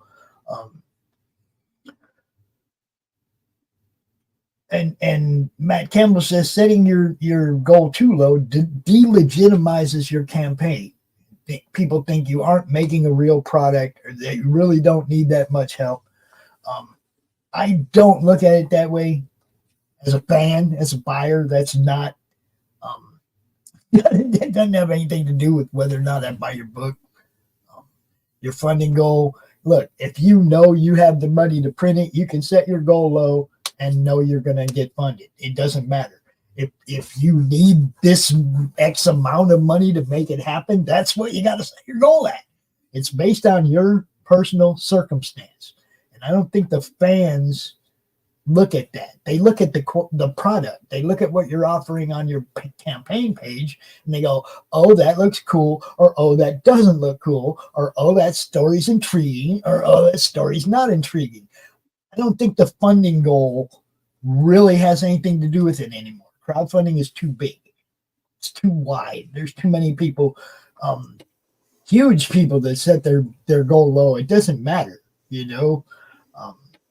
And Matt Campbell says setting your goal too low delegitimizes your campaign. People think you aren't making a real product, or that you really don't need that much help. I don't look at it that way. As a fan, as a buyer, that's not. It doesn't have anything to do with whether or not I buy your book. Your funding goal. Look, if you know you have the money to print it, you can set your goal low and know you're going to get funded. It doesn't matter. If you need this X amount of money to make it happen, that's what you got to set your goal at. It's based on your personal circumstance. And I don't think the fans look at that. They look at the product. They look at what you're offering on your campaign page, and they go, oh, that looks cool, or oh, that doesn't look cool, or oh, that story's intriguing, or oh, that story's not intriguing. I don't think the funding goal really has anything to do with it anymore, Crowdfunding is too big. It's too wide. There's too many people, huge people that set their goal low. It doesn't matter, you know.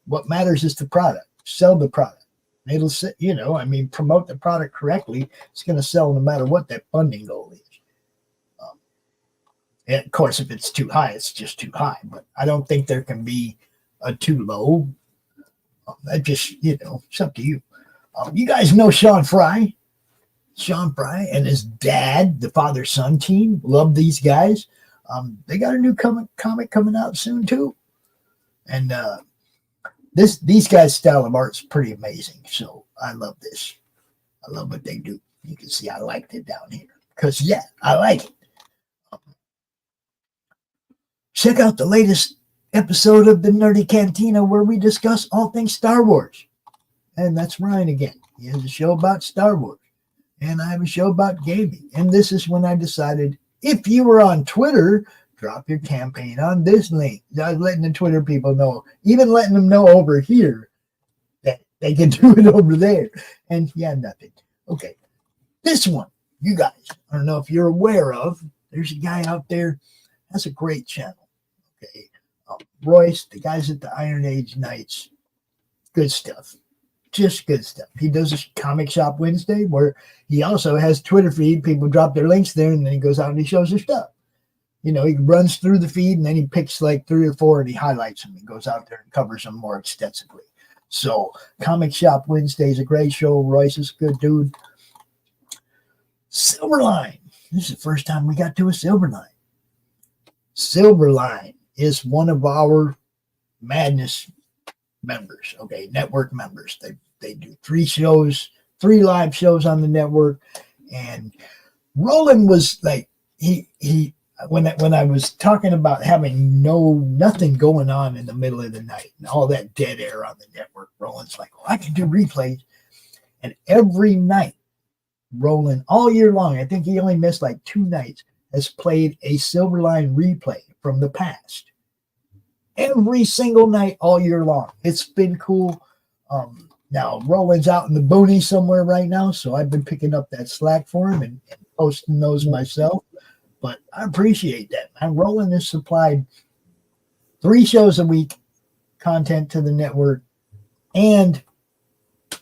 What matters is the product. Sell the product. It'll, you know, I mean, promote the product correctly. It's going to sell no matter what that funding goal is. And of course, if it's too high, it's just too high. But I don't think there can be a too low. That just, you know, it's up to you. You guys know Sean Fry. Sean Fry and his dad, the father-son team, love these guys. They got a new comic coming out soon too. And these guys' style of art's pretty amazing. So I love this. I love what they do. You can see I liked it down here. Because, yeah, I like it. Check out the latest episode of the Nerdy Cantina where we discuss all things Star Wars. And that's Ryan again. He has a show about Star Wars. And I have a show about gaming. And this is when I decided, if you were on Twitter, drop your campaign on this link. I was letting the Twitter people know, even letting them know over here that they can do it over there. And yeah, nothing. Okay. This one, you guys, I don't know if you're aware of, there's a guy out there, has a great channel. Okay. Royce, the guys at the Iron Age Knights, good stuff. Just good stuff. He does a comic shop Wednesday where he also has Twitter feed. People drop their links there and then he goes out and he shows their stuff. You know, he runs through the feed and then he picks like 3 or 4 and he highlights them. He goes out there and covers them more extensively. So Comic Shop Wednesday is a great show. Royce is a good dude. Silverline. This is the first time we got to a Silverline. Silverline is one of our Madness members, okay, network members. They do 3 shows, 3 live shows on the network. And Roland was like, he when I was talking about having nothing going on in the middle of the night and all that dead air on the network, Roland's like, well, I can do replays. And every night, Roland, all year long, I think he only missed like 2 nights, has played a Silverline replay from the past. Every single night, all year long. It's been cool. Now, Roland's out in the boonies somewhere right now, so I've been picking up that slack for him and posting those myself. But I appreciate that. And Roland has supplied 3 shows a week content to the network and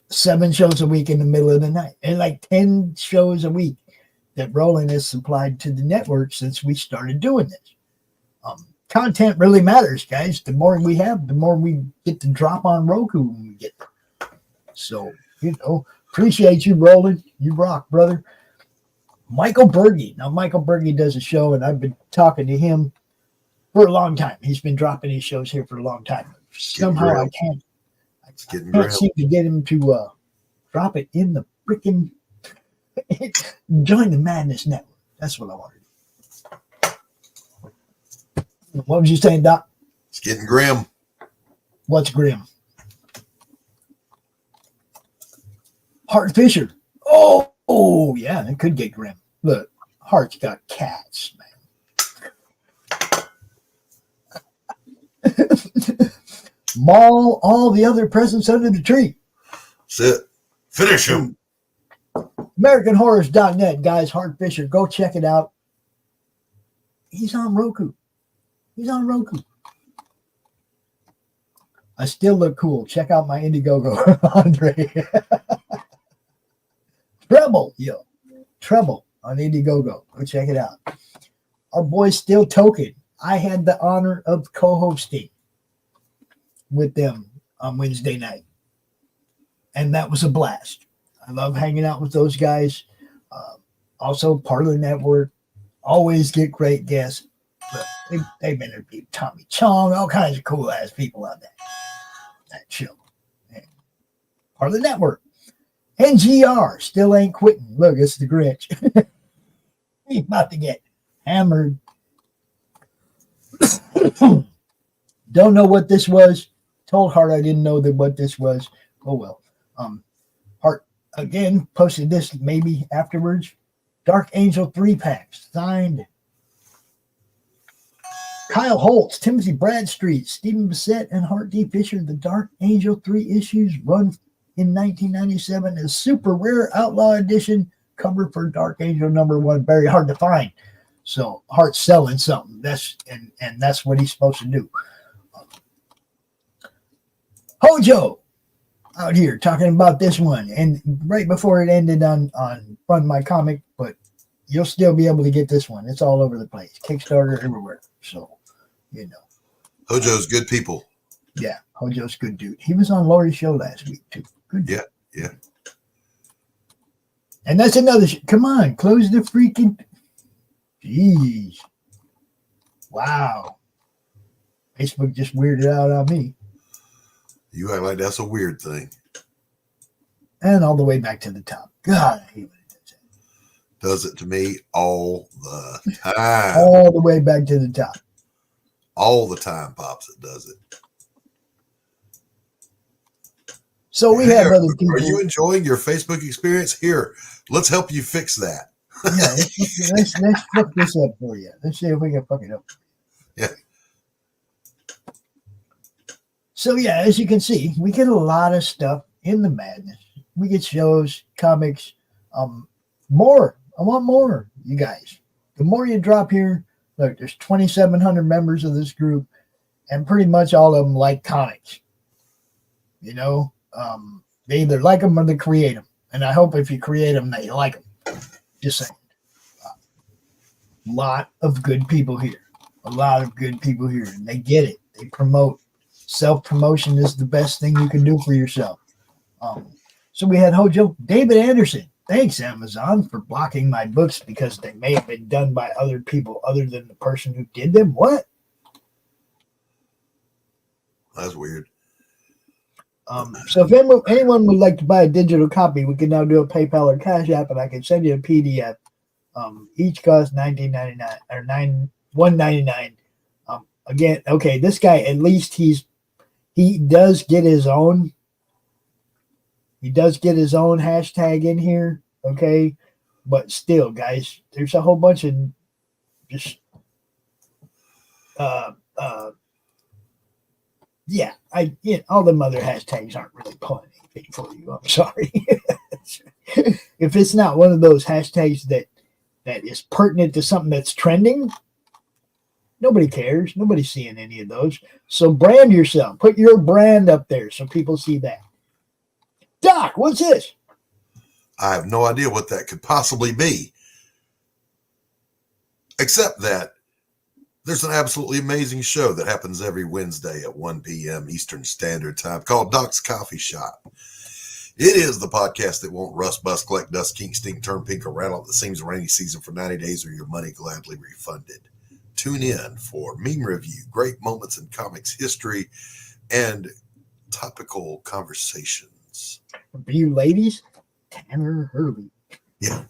7 shows a week in the middle of the night. And like 10 shows a week that Roland has supplied to the network since we started doing this. Content really matters, guys. The more we have, the more we get to drop on Roku when we get there. So, you know, appreciate you, Roland. You rock, brother. Michael Berge. Now, Michael Berge does a show, and I've been talking to him for a long time. He's been dropping his shows here for a long time. Somehow I can't seem to get him to drop it in the freaking join the Madness Network. That's what I wanted. What was you saying, Doc? It's getting grim. What's grim? Hart Fisher. Oh, yeah, it could get grim. Look, Hart's got cats, man. Maul all the other presents under the tree. That's it. Finish him. AmericanHorrors.net, guys. Hart Fisher. Go check it out. He's on Roku. He's on Roku. I still look cool. Check out my Indiegogo, Andre. Treble on Indiegogo. Go check it out. Our boy Still Token. I had the honor of co-hosting with them on Wednesday night. And that was a blast. I love hanging out with those guys. Also part of the network. Always get great guests. But they've been interviewed Tommy Chong, all kinds of cool ass people on that show. And part of the network. NGR still ain't quitting. Look, it's the Grinch. He's about to get hammered. Don't know what this was. Told Hart I didn't know what this was. Oh well. Hart again posted this maybe afterwards. Dark Angel 3-packs signed. Kyle Holtz, Timothy Bradstreet, Stephen Bissett, and Hart D. Fisher. The Dark Angel 3 issues run in 1997 as super rare outlaw edition cover for Dark Angel #1. Very hard to find. So Hart's selling something. And that's what he's supposed to do. Hojo out here talking about this one, and right before it ended on Fund My Comic, but you'll still be able to get this one. It's all over the place, Kickstarter everywhere. So Hojo's good people. Yeah, Hojo's good dude. He was on Laurie's show last week too. Good dude. Yeah. And that's another. Come on, close the freaking. Jeez. Wow. Facebook just weirded out on me. You act like that's a weird thing. And all the way back to the top. God, I hate when it does that. Does it to me all the time. All the way back to the top. All the time, Pops, it does it. So we have other people. Are you enjoying your Facebook experience? Here, let's help you fix that. Yeah, let's fuck this up for you. Let's see if we can fuck it up. Yeah. So yeah, as you can see, we get a lot of stuff in the madness. We get shows, comics, more. I want more, you guys. The more you drop here, look, there's 2,700 members of this group, and pretty much all of them like comics. They either like them or they create them. And I hope if you create them that you like them. Just saying. A lot of good people here. A lot of good people here. And they get it. They promote. Self-promotion is the best thing you can do for yourself. So we had Hojo. David Anderson. Thanks, Amazon, for blocking my books because they may have been done by other people other than the person who did them. What? That's weird. So if anyone would like to buy a digital copy, we can now do a PayPal or Cash App, and I can send you a PDF. Each costs $19.99 or $1.99. Again, okay, this guy at least he does get his own. He does get his own hashtag in here, okay, but still, guys, there's a whole bunch of just yeah, all them other hashtags aren't really pulling anything for you. I'm sorry. If it's not one of those hashtags that is pertinent to something that's trending, nobody cares. Nobody's seeing any of those. So brand yourself. Put your brand up there so people see that. Doc, what's this? I have no idea what that could possibly be. Except that there's an absolutely amazing show that happens every Wednesday at 1 p.m. Eastern Standard Time called Doc's Coffee Shop. It is the podcast that won't rust, bust, collect dust, kink, stink, turn pink, or rattle at the seams of rainy season for 90 days or your money gladly refunded. Tune in for meme review, great moments in comics history, and topical conversations. For you ladies, Tanner Hurley. Yeah.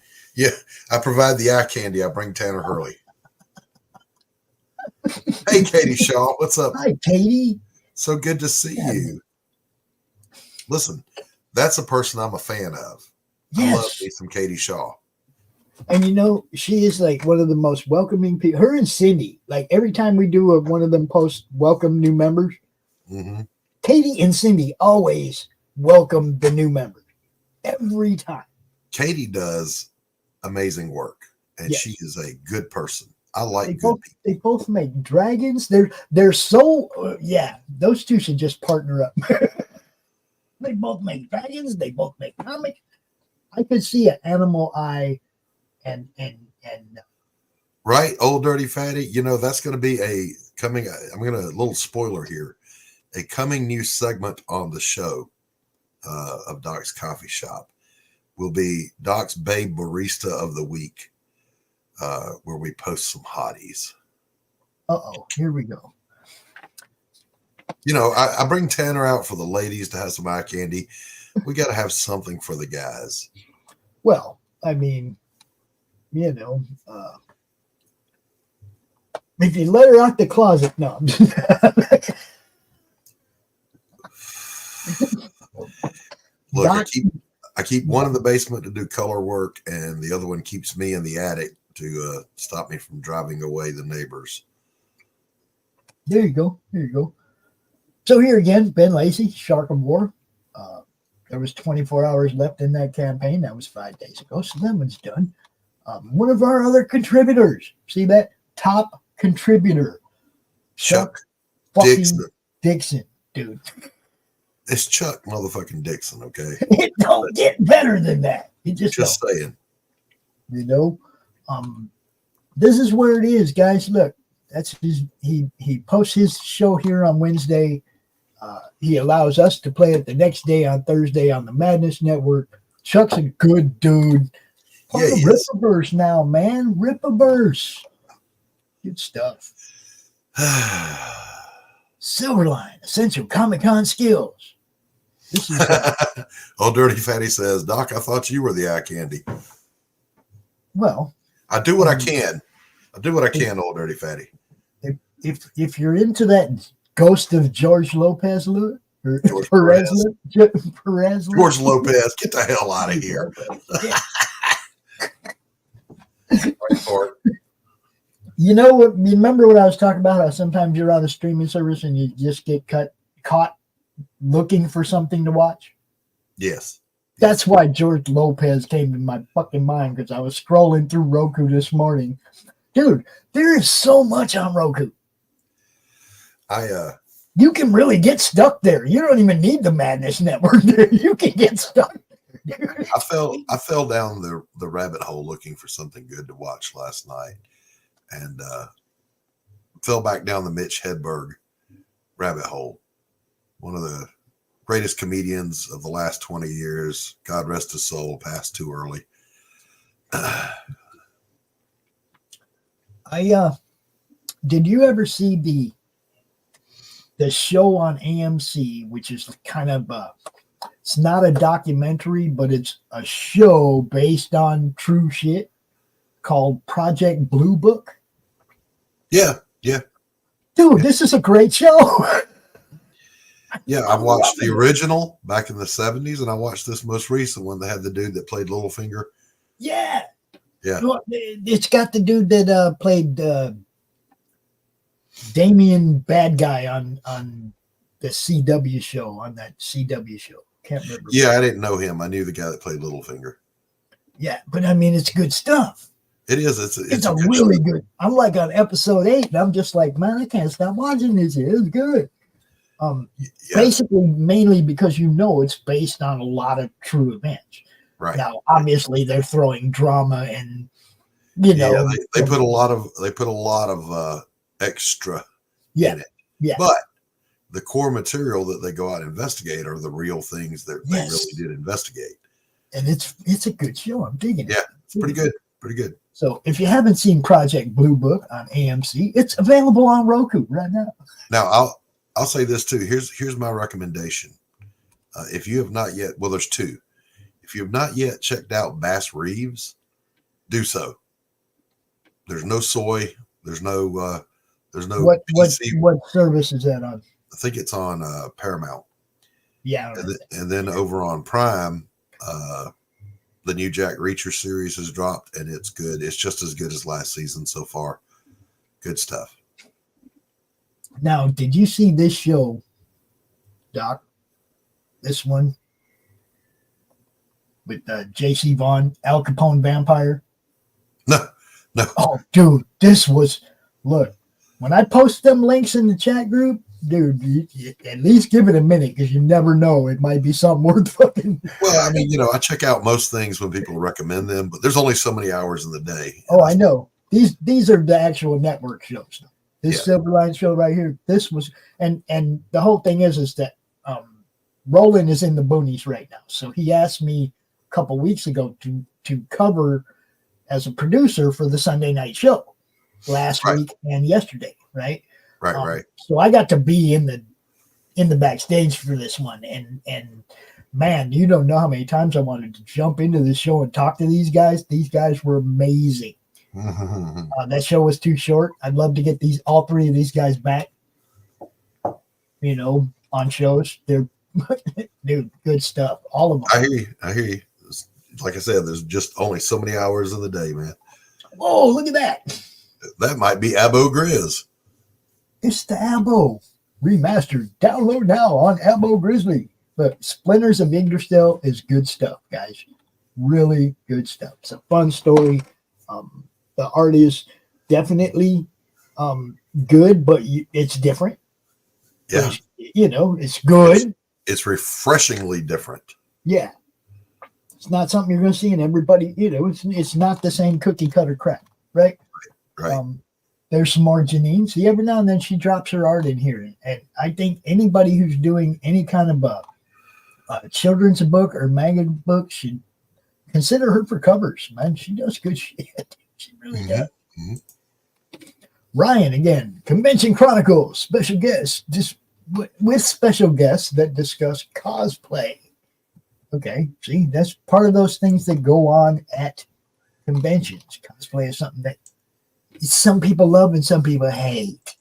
I provide the eye candy. I bring Tanner Hurley. Hey, Katie Shaw, what's up? Hi, Katie. So good to see you. Listen, that's a person I'm a fan of. Yes. I love me some Katie Shaw. And she is like one of the most welcoming people. Her and Cindy, like every time we do one of them posts, welcome new members. Mm-hmm. Katie and Cindy always welcome the new members every time. Katie does amazing work, and she is a good person. I like good people. They both make dragons. They're so those two should just partner up. They both make dragons. They both make comics. I could see an Animal Eye and right, Old Dirty Fatty. That's going to be a little spoiler here. A coming new segment on the show of Doc's Coffee Shop will be Doc's Babe Barista of the Week, where we post some hotties. Here we go. I bring Tanner out for the ladies to have some eye candy. We got to have something for the guys. Well, I mean, if you let her out the closet, no. Look, I keep one in the basement to do color work, and the other one keeps me in the attic to stop me from driving away the neighbors. There you go. So here again, Ben Lacey, Shark of War, There was 24 hours left in that campaign. That was 5 days ago. So that one's done. One of our other contributors. See that? Top contributor. Chuck fucking Dixon, dude. It's Chuck motherfucking Dixon, okay? It don't get better than that. You just saying. You know? This is where it is, guys. Look, that's his. He posts his show here on Wednesday. He allows us to play it the next day on Thursday on the Madness Network. Chuck's a good dude. Part of Rippaverse now, man. Rippaverse. Good stuff. Silverline, Essential Comic-Con Skills. This is Old Dirty Fatty says, Doc, I thought you were the eye candy. Well, I do what I can. I do what I can, Old Dirty Fatty. If you're into that ghost of George Lopez, George Perez. Perez, George Lopez, get the hell out of here. You know what? Remember what I was talking about? How sometimes you're on a streaming service and you just get caught looking for something to watch? Yes. That's why George Lopez came to my fucking mind, because I was scrolling through Roku this morning. Dude, there is so much on Roku. You can really get stuck there. You don't even need the Madness Network there. You can get stuck there, dude. I fell down the rabbit hole looking for something good to watch last night, and fell back down the Mitch Hedberg rabbit hole. One of the greatest comedians of the last 20 years. God rest his soul, passed too early. Did you ever see the show on AMC, which is kind of it's not a documentary, but it's a show based on true shit called Project Blue Book? Yeah. Dude, this is a great show. Yeah, I watched the original back in the 70s, and I watched this most recent one that had the dude that played Littlefinger. Yeah. Yeah. It's got the dude that played Damien Bad Guy on the CW show, on that CW show. Can't remember. Yeah, I didn't know him. I knew the guy that played Littlefinger. Yeah, but I mean, it's good stuff. It is. It's a really good. I'm like on episode 8, and I'm just like, man, I can't stop watching this. It's good. Basically, mainly because it's based on a lot of true events. Right. Now, obviously, they're throwing drama and they put a lot of extra in it. Yeah. But the core material that they go out and investigate are the real things that they really did investigate. And it's a good show. I'm digging it. Yeah, it's pretty good. Pretty good. So if you haven't seen Project Blue Book on AMC, it's available on Roku right now. Now, I'll say this too. Here's my recommendation. If you have not yet, well, there's two. If you have not yet checked out Bass Reeves, do so. There's no soy. There's no what service is that on? I think it's on Paramount. Yeah. And then over on Prime, the new Jack Reacher series has dropped, and it's good. It's just as good as last season so far. Good stuff. Now, did you see this show, Doc? This one with J.C. Vaughn, Al Capone vampire? No. Oh, dude, this was, look, when I post them links in the chat group, dude, you at least give it a minute, because you never know. It might be something worth fucking. Well, I mean, I check out most things when people recommend them, but there's only so many hours in the day. Oh, I know. These are the actual network shows. This Silverline show right here, this was, and the whole thing is that Roland is in the boonies right now. So he asked me a couple weeks ago to cover as a producer for the Sunday night show last week and yesterday, right? Right. So I got to be in the backstage for this one, and man, you don't know how many times I wanted to jump into this show and talk to these guys. These guys were amazing. That show was too short. I'd love to get all three of these guys back, on shows. They're dude, good stuff. All of them. I hear you. Like I said, there's just only so many hours in the day, man. Oh, look at that. That might be Abo Grizz. It's the Abo remastered. Download now on Abo Grizzly. Look, Splinters of Yggdrasil is good stuff, guys. Really good stuff. It's a fun story. The art is definitely good, but it's different. Yeah. It's good. It's refreshingly different. Yeah. It's not something you're going to see in everybody. It's not the same cookie cutter crap, right? Right. There's some more Janine. See, every now and then she drops her art in here. And I think anybody who's doing any kind of a children's book or manga book should consider her for covers, man. She does good shit. She really does. Mm-hmm. Ryan, again, Convention Chronicles, special guests, just with special guests that discuss cosplay. Okay, see, that's part of those things that go on at conventions. Cosplay is something that some people love and some people hate.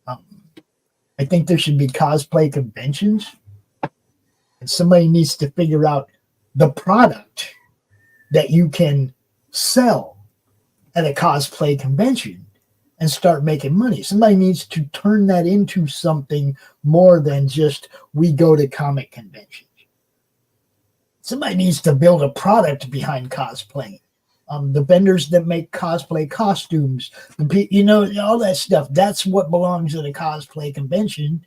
I think there should be cosplay conventions, and somebody needs to figure out the product that you can sell at a cosplay convention and start making money. Somebody needs to turn that into something more than just we go to comic conventions. Somebody needs to build a product behind cosplaying. The vendors that make cosplay costumes, all that stuff. That's what belongs at a cosplay convention.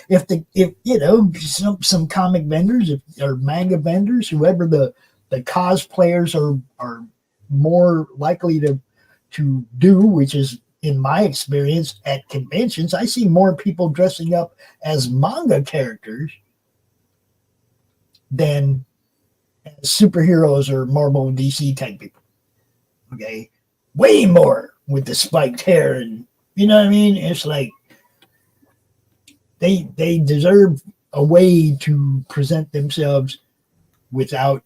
If some comic vendors or manga vendors, whoever the cosplayers are more likely to do, which is in my experience at conventions, I see more people dressing up as manga characters than superheroes or Marvel DC type people. Okay, way more with the spiked hair, and you know what I mean. It's like they deserve a way to present themselves without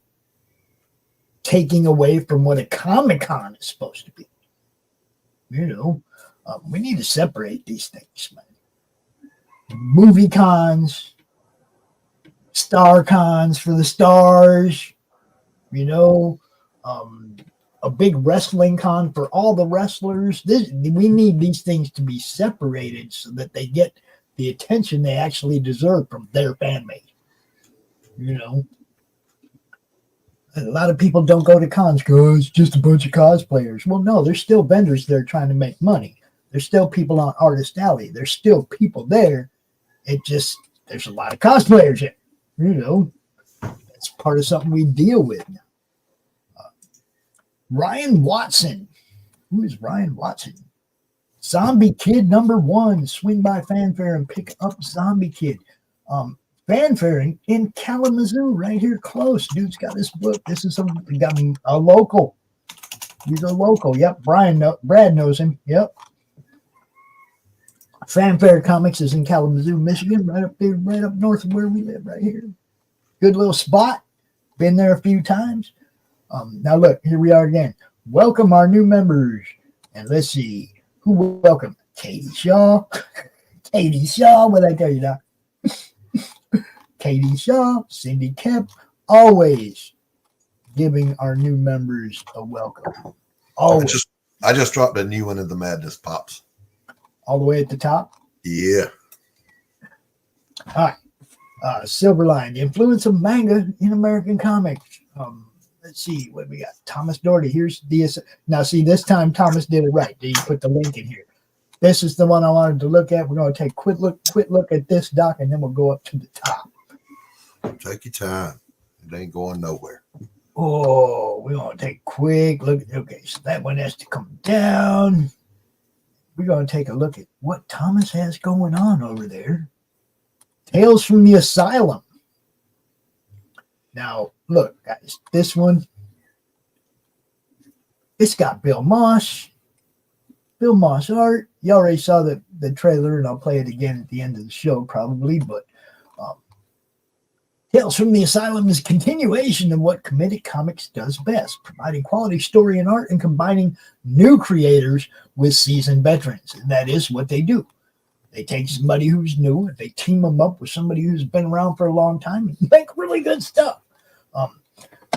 taking away from what a Comic-Con is supposed to be. We need to separate these things, man. Movie cons, star cons for the stars, a big wrestling con for all the wrestlers. We need these things to be separated so that they get the attention they actually deserve from their fan base. A lot of people don't go to cons because it's just a bunch of cosplayers. Well, no, there's still vendors there trying to make money. There's still people on Artist Alley. There's still people there. There's a lot of cosplayers here. That's part of something we deal with now. Ryan Watson. Who is Ryan Watson? Zombie Kid #1. Swing by Fanfare and pick up Zombie Kid. Fanfare in Kalamazoo, right here close. Dude's got this book. This is a local. He's a local. Yep. Brad knows him. Yep. Fanfare Comics is in Kalamazoo, Michigan, right up there, right up north of where we live, right here. Good little spot. Been there a few times. Now look, here we are again. Welcome our new members. And let's see. Who welcome? Katie Shaw. Katie Shaw, what I tell you now? Katie Shaw, Cindy Kemp, always giving our new members a welcome. Always. I just dropped a new one in the Madness Pops. All the way at the top? Yeah. All right. Silverline, the influence of manga in American comics. Let's see what we got. Thomas Doherty. Here's now. See, this time Thomas did it right. He put the link in here. This is the one I wanted to look at. We're going to take quick look at this doc, and then we'll go up to the top. Take your time. It ain't going nowhere. Oh, we're going to take a quick look. Okay, so that one has to come down. We're going to take a look at what Thomas has going on over there. Tales from the Asylum. Now, look, guys, this one, it's got Bill Moss art. You already saw the trailer, and I'll play it again at the end of the show probably, but Tales from the Asylum is a continuation of what Comedic Comics does best, providing quality story and art and combining new creators with seasoned veterans. And that is what they do. They take somebody who's new and they team them up with somebody who's been around for a long time and make really good stuff.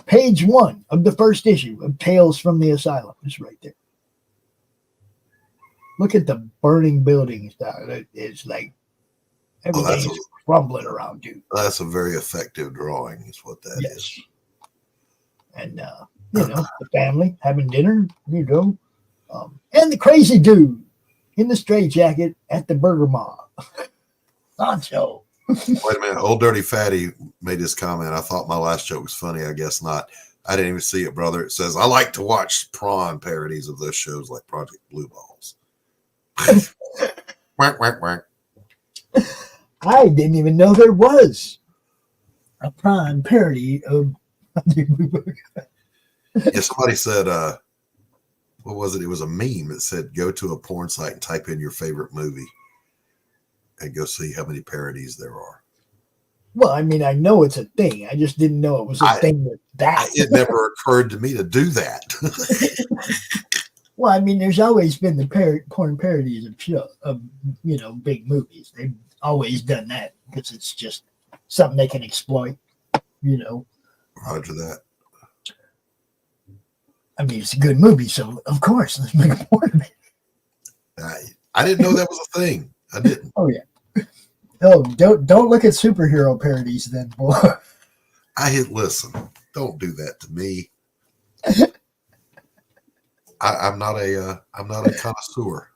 Page 1 of the first issue of Tales from the Asylum is right there. Look at the burning buildings. It's like, Everybody's crumbling around you. That's a very effective drawing, is what that is. And, the family having dinner, and the crazy dude in the straitjacket at the Burger Mob. Sancho. Wait a minute. Old Dirty Fatty made this comment. I thought my last joke was funny. I guess not. I didn't even see it, brother. It says, I like to watch prawn parodies of those shows like Project Blue Balls. Quack, quack, quack. I didn't even know there was a prawn parody of Yeah, somebody said, what was it? It was a meme that said, go to a porn site and type in your favorite movie and go see how many parodies there are. Well, I mean, I know it's a thing. I just didn't know it was a thing that. It never occurred to me to do that. Well, I mean, there's always been the porn parodies of big movies. They've always done that because it's just something they can exploit, Roger that. I mean, it's a good movie, so of course, let's make a porn of it. I didn't know that was a thing. I didn't. Oh, yeah. Oh, don't look at superhero parodies then, boy. Listen, don't do that to me. I'm not a connoisseur.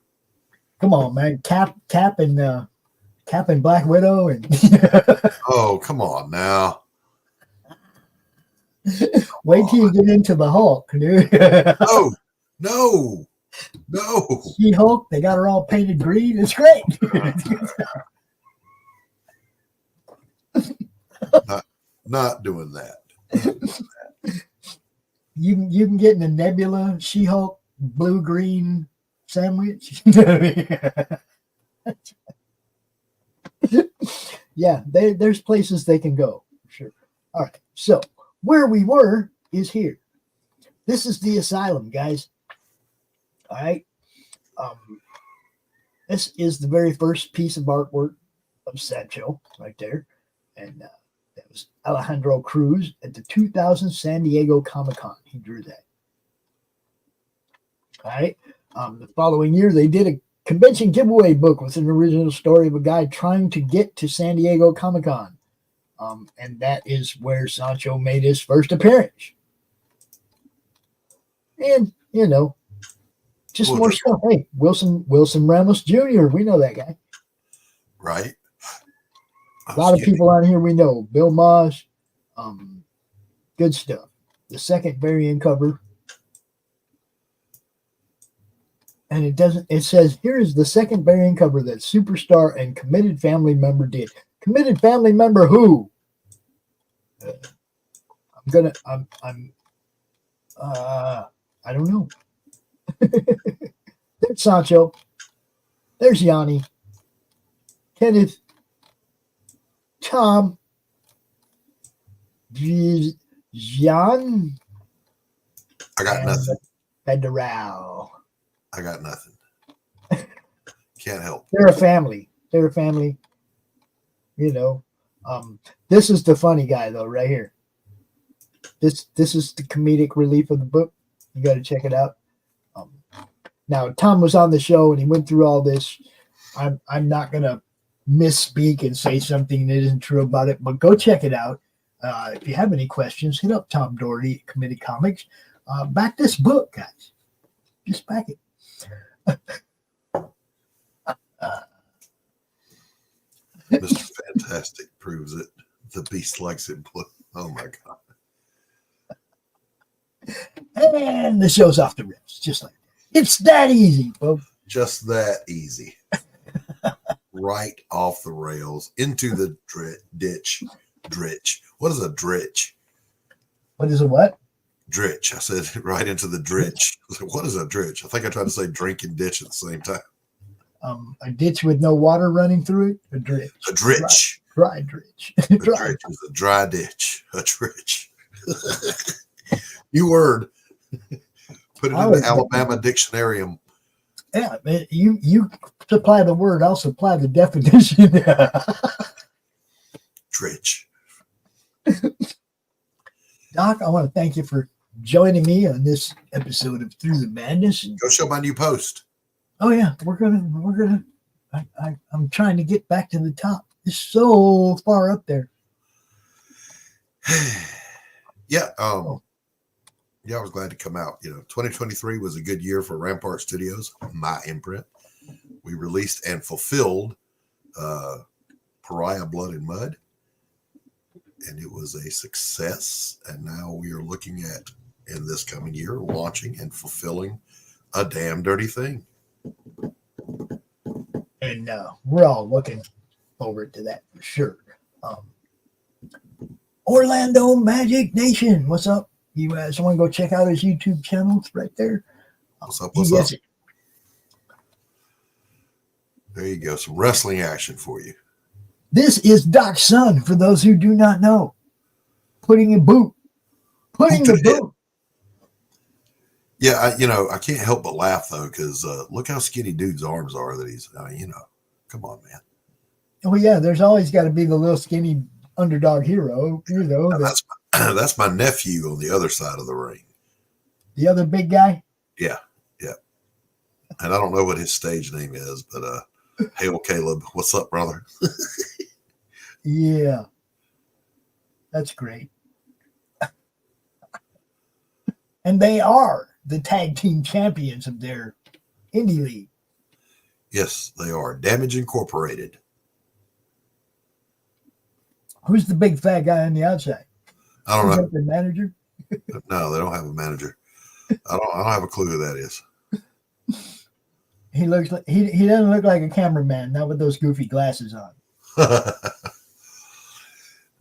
Come on, man. Cap and Black Widow and Oh, come on now. wait till you get into the Hulk, dude. No. She-Hulk, they got her all painted green. It's great. Not doing that. You can get in a Nebula She-Hulk blue-green sandwich. Yeah, there's places they can go. Sure. All right. So where we were is here. This is the asylum, guys. All right. This is the very first piece of artwork of Sancho right there. And that was Alejandro Cruz at the 2000 San Diego Comic-Con. He drew that. All right. The following year, they did a convention giveaway book with an original story of a guy trying to get to San Diego Comic-Con. And that is where Sancho made his first appearance. And, just more stuff. Hey, Wilson Ramos Jr., we know that guy. Right. A lot of people on here we know. Bill Maas. Good stuff. The second variant cover. And it says, here is the second variant cover that Superstar and Committed Family Member did. Committed Family Member who? I don't know. There's Sancho. There's Yanni. Kenneth. Tom. Jean. I got nothing. Pedro. I got nothing. Can't help. They're a family. This is the funny guy though, right here. This is the comedic relief of the book. You got to check it out. Now Tom was on the show and he went through all this. I'm not gonna misspeak and say something that isn't true about it, but go check it out. If you have any questions, hit up Tom Doherty at Committed Comics. Back this book, guys. Just back it. Mr. Fantastic proves it. The beast likes it blue. Oh my God. And the show's off the rails, just like that. It's that easy, folks. Just that easy. Right off the rails into the ditch. Dritch. What is a dritch? What is a what? Dritch. I said right into the dritch. I said, what is a dritch? I think I tried to say drink and ditch at the same time. A ditch with no water running through it? A dritch. A dritch. Dry ditch. A dritch is a dry ditch. A dritch. New word. Put it in the Alabama dictionarium. Yeah, man, you supply the word, I'll supply the definition. Dritch. Doc, I want to thank you for joining me on this episode of Through the Madness. Go show my new post. Oh yeah, we're gonna. I'm trying to get back to the top. It's so far up there. Yeah. Yeah, I was glad to come out. 2023 was a good year for Rampart Studios, my imprint. We released and fulfilled Pariah Blood and Mud, and it was a success. And now we are looking at, in this coming year, launching and fulfilling A Damn Dirty Thing. And we're all looking forward to that for sure. Orlando Magic Nation, what's up? You guys want to go check out his YouTube channel? It's right there. What's up? What's up? There you go. Some wrestling action for you. This is Doc's son, for those who do not know. Putting a boot. Putting the boot. Yeah, I can't help but laugh, though, because look how skinny dude's arms are that he's, come on, man. Oh, yeah, there's always got to be the little skinny underdog hero, That's my nephew on the other side of the ring. The other big guy? Yeah. And I don't know what his stage name is, but Hail Caleb, what's up, brother? Yeah. That's great. And they are the tag team champions of their indie league. Yes, they are. Damage Incorporated. Who's the big fat guy on the outside? I don't know. The manager? No, they don't have a manager. I don't have a clue who that is. He looks like he doesn't look like a cameraman, not with those goofy glasses on.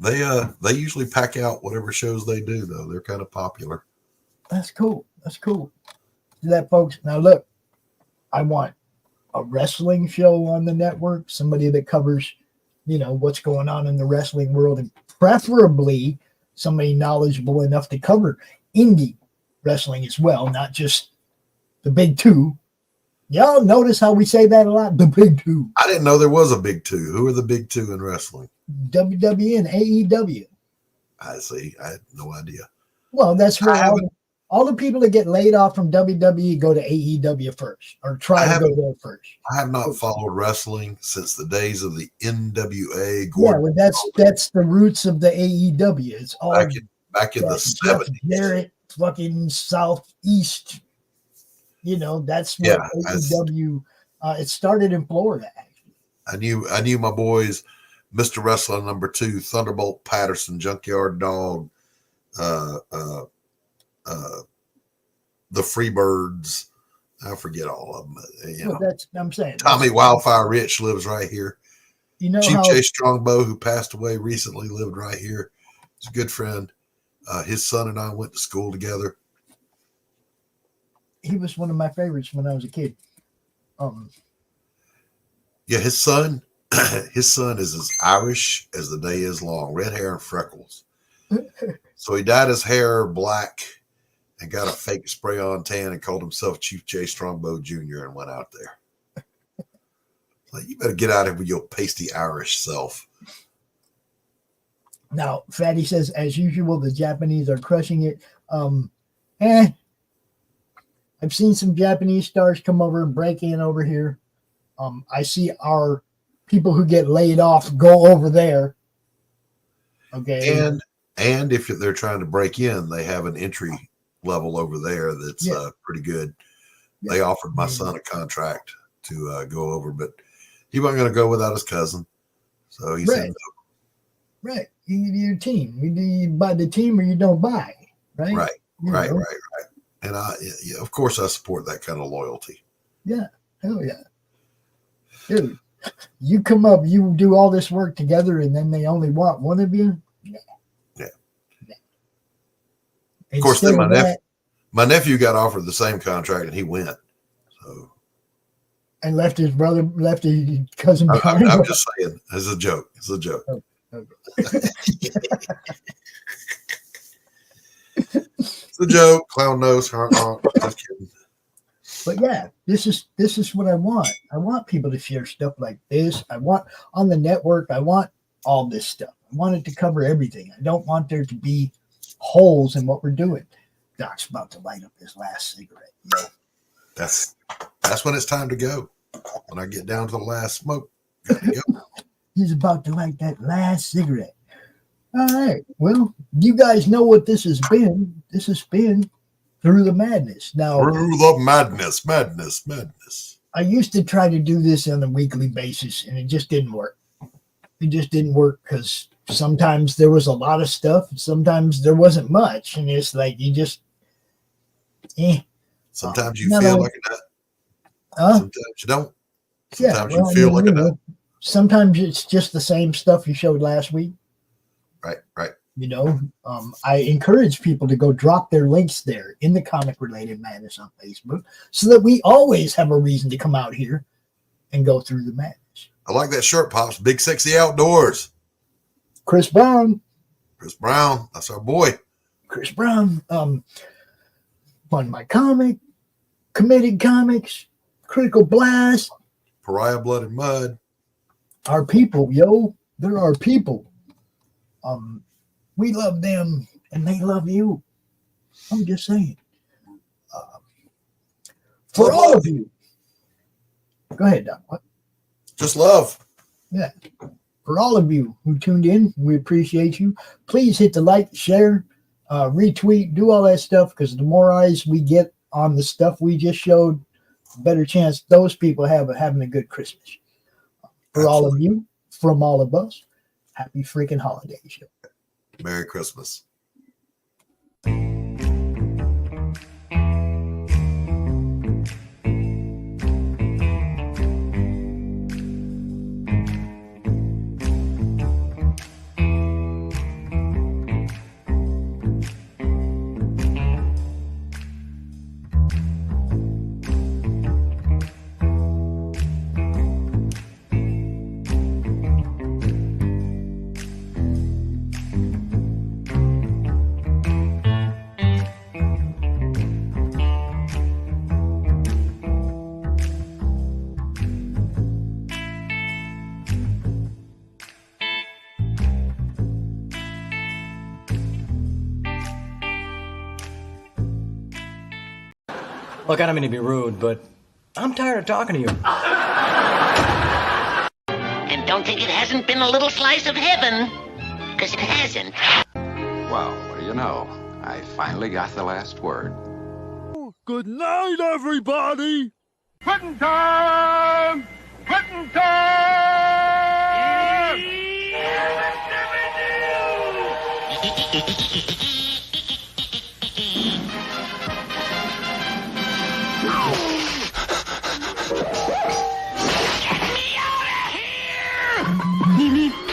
They usually pack out whatever shows they do, though. They're kind of popular. That's cool. That's cool. See that, folks? Now look, I want a wrestling show on the network, somebody that covers, what's going on in the wrestling world, and preferably somebody knowledgeable enough to cover indie wrestling as well, not just the big two. Y'all notice how we say that a lot? The big two. I didn't know there was a big two. Who are the big two in wrestling? WWE and AEW. I see. I had no idea. Well, that's where all the people that get laid off from WWE go to AEW first, or try to go there first. I have not followed wrestling since the days of the NWA. Well, that's the roots of the AEW. It's all back in the 70s. Jarrett, fucking Southeast. That's what AEW. It started in Florida. Actually, I knew my boys, Mr. Wrestler #2, Thunderbolt Patterson, Junkyard Dog, the Freebirds. I forget all of them. That's I'm saying. Tommy Wildfire Rich lives right here. Chief J Strongbow, who passed away recently, lived right here. He's a good friend. His son and I went to school together. He was one of my favorites when I was a kid. Yeah, his son is as Irish as the day is long. Red hair and freckles. So he dyed his hair black and got a fake spray on tan and called himself Chief J Strongbow Jr. and went out there. Like, you better get out of here with your pasty Irish self. Now, Fatty says, as usual, the Japanese are crushing it. I've seen some Japanese stars come over and break in over here. I see our people who get laid off go over there. Okay. And if they're trying to break in, they have an entry level over there that's pretty good. Yeah. They offered my son a contract to go over, but he wasn't going to go without his cousin. So he said no. Right. Your team. You buy the team or you don't buy. Right. Right. And of course, I support that kind of loyalty. Yeah. Hell yeah. Dude, you come up, you do all this work together, and then they only want one of you? Yeah. Of course, then my nephew got offered the same contract, and he went. So. And left his cousin behind. I'm just saying, it's a joke. It's a joke. Oh, okay. It's a joke. Clown nose. Just kidding. But yeah, this is what I want. I want people to share stuff like this. I want on the network. I want all this stuff. I want it to cover everything. I don't want there to be holes in what we're doing. Doc's about to light up his last cigarette. Yeah. That's when it's time to go. When I get down to the last smoke, got to go. He's about to light that last cigarette. All right. Well, you guys know what this has been. This has been Through the Madness. Now, Through the madness. I used to try to do this on a weekly basis, and it just didn't work. It just didn't work because sometimes there was a lot of stuff, sometimes there wasn't much, and it's like you just, Sometimes you feel like a nut. Sometimes you don't. Sometimes you feel like a nut. Sometimes it's just the same stuff you showed last week. Right. You know, I encourage people to go drop their links there in the Comic Related Madness on Facebook so that we always have a reason to come out here and go through the madness. I like that shirt, Pops. Big Sexy Outdoors. Chris Brown. That's our boy. Chris Brown. On my comic, Committed Comics, Critical Blast. Pariah Blood and Mud. Our people, yo. They're our people. We love them and they love you. I'm just saying. For all of you. Go ahead, Doc. What? Just love. Yeah. For all of you who tuned in, we appreciate you. Please hit the like, share, retweet, do all that stuff, because the more eyes we get on the stuff we just showed, the better chance those people have of having a good Christmas. For all of you, from all of us, happy freaking holidays. Merry Christmas. Look, I don't mean to be rude, but I'm tired of talking to you. And don't think it hasn't been a little slice of heaven, because it hasn't. Well, what do you know? I finally got the last word. Good night, everybody! Quitting time! Quitting time! Get me out of here!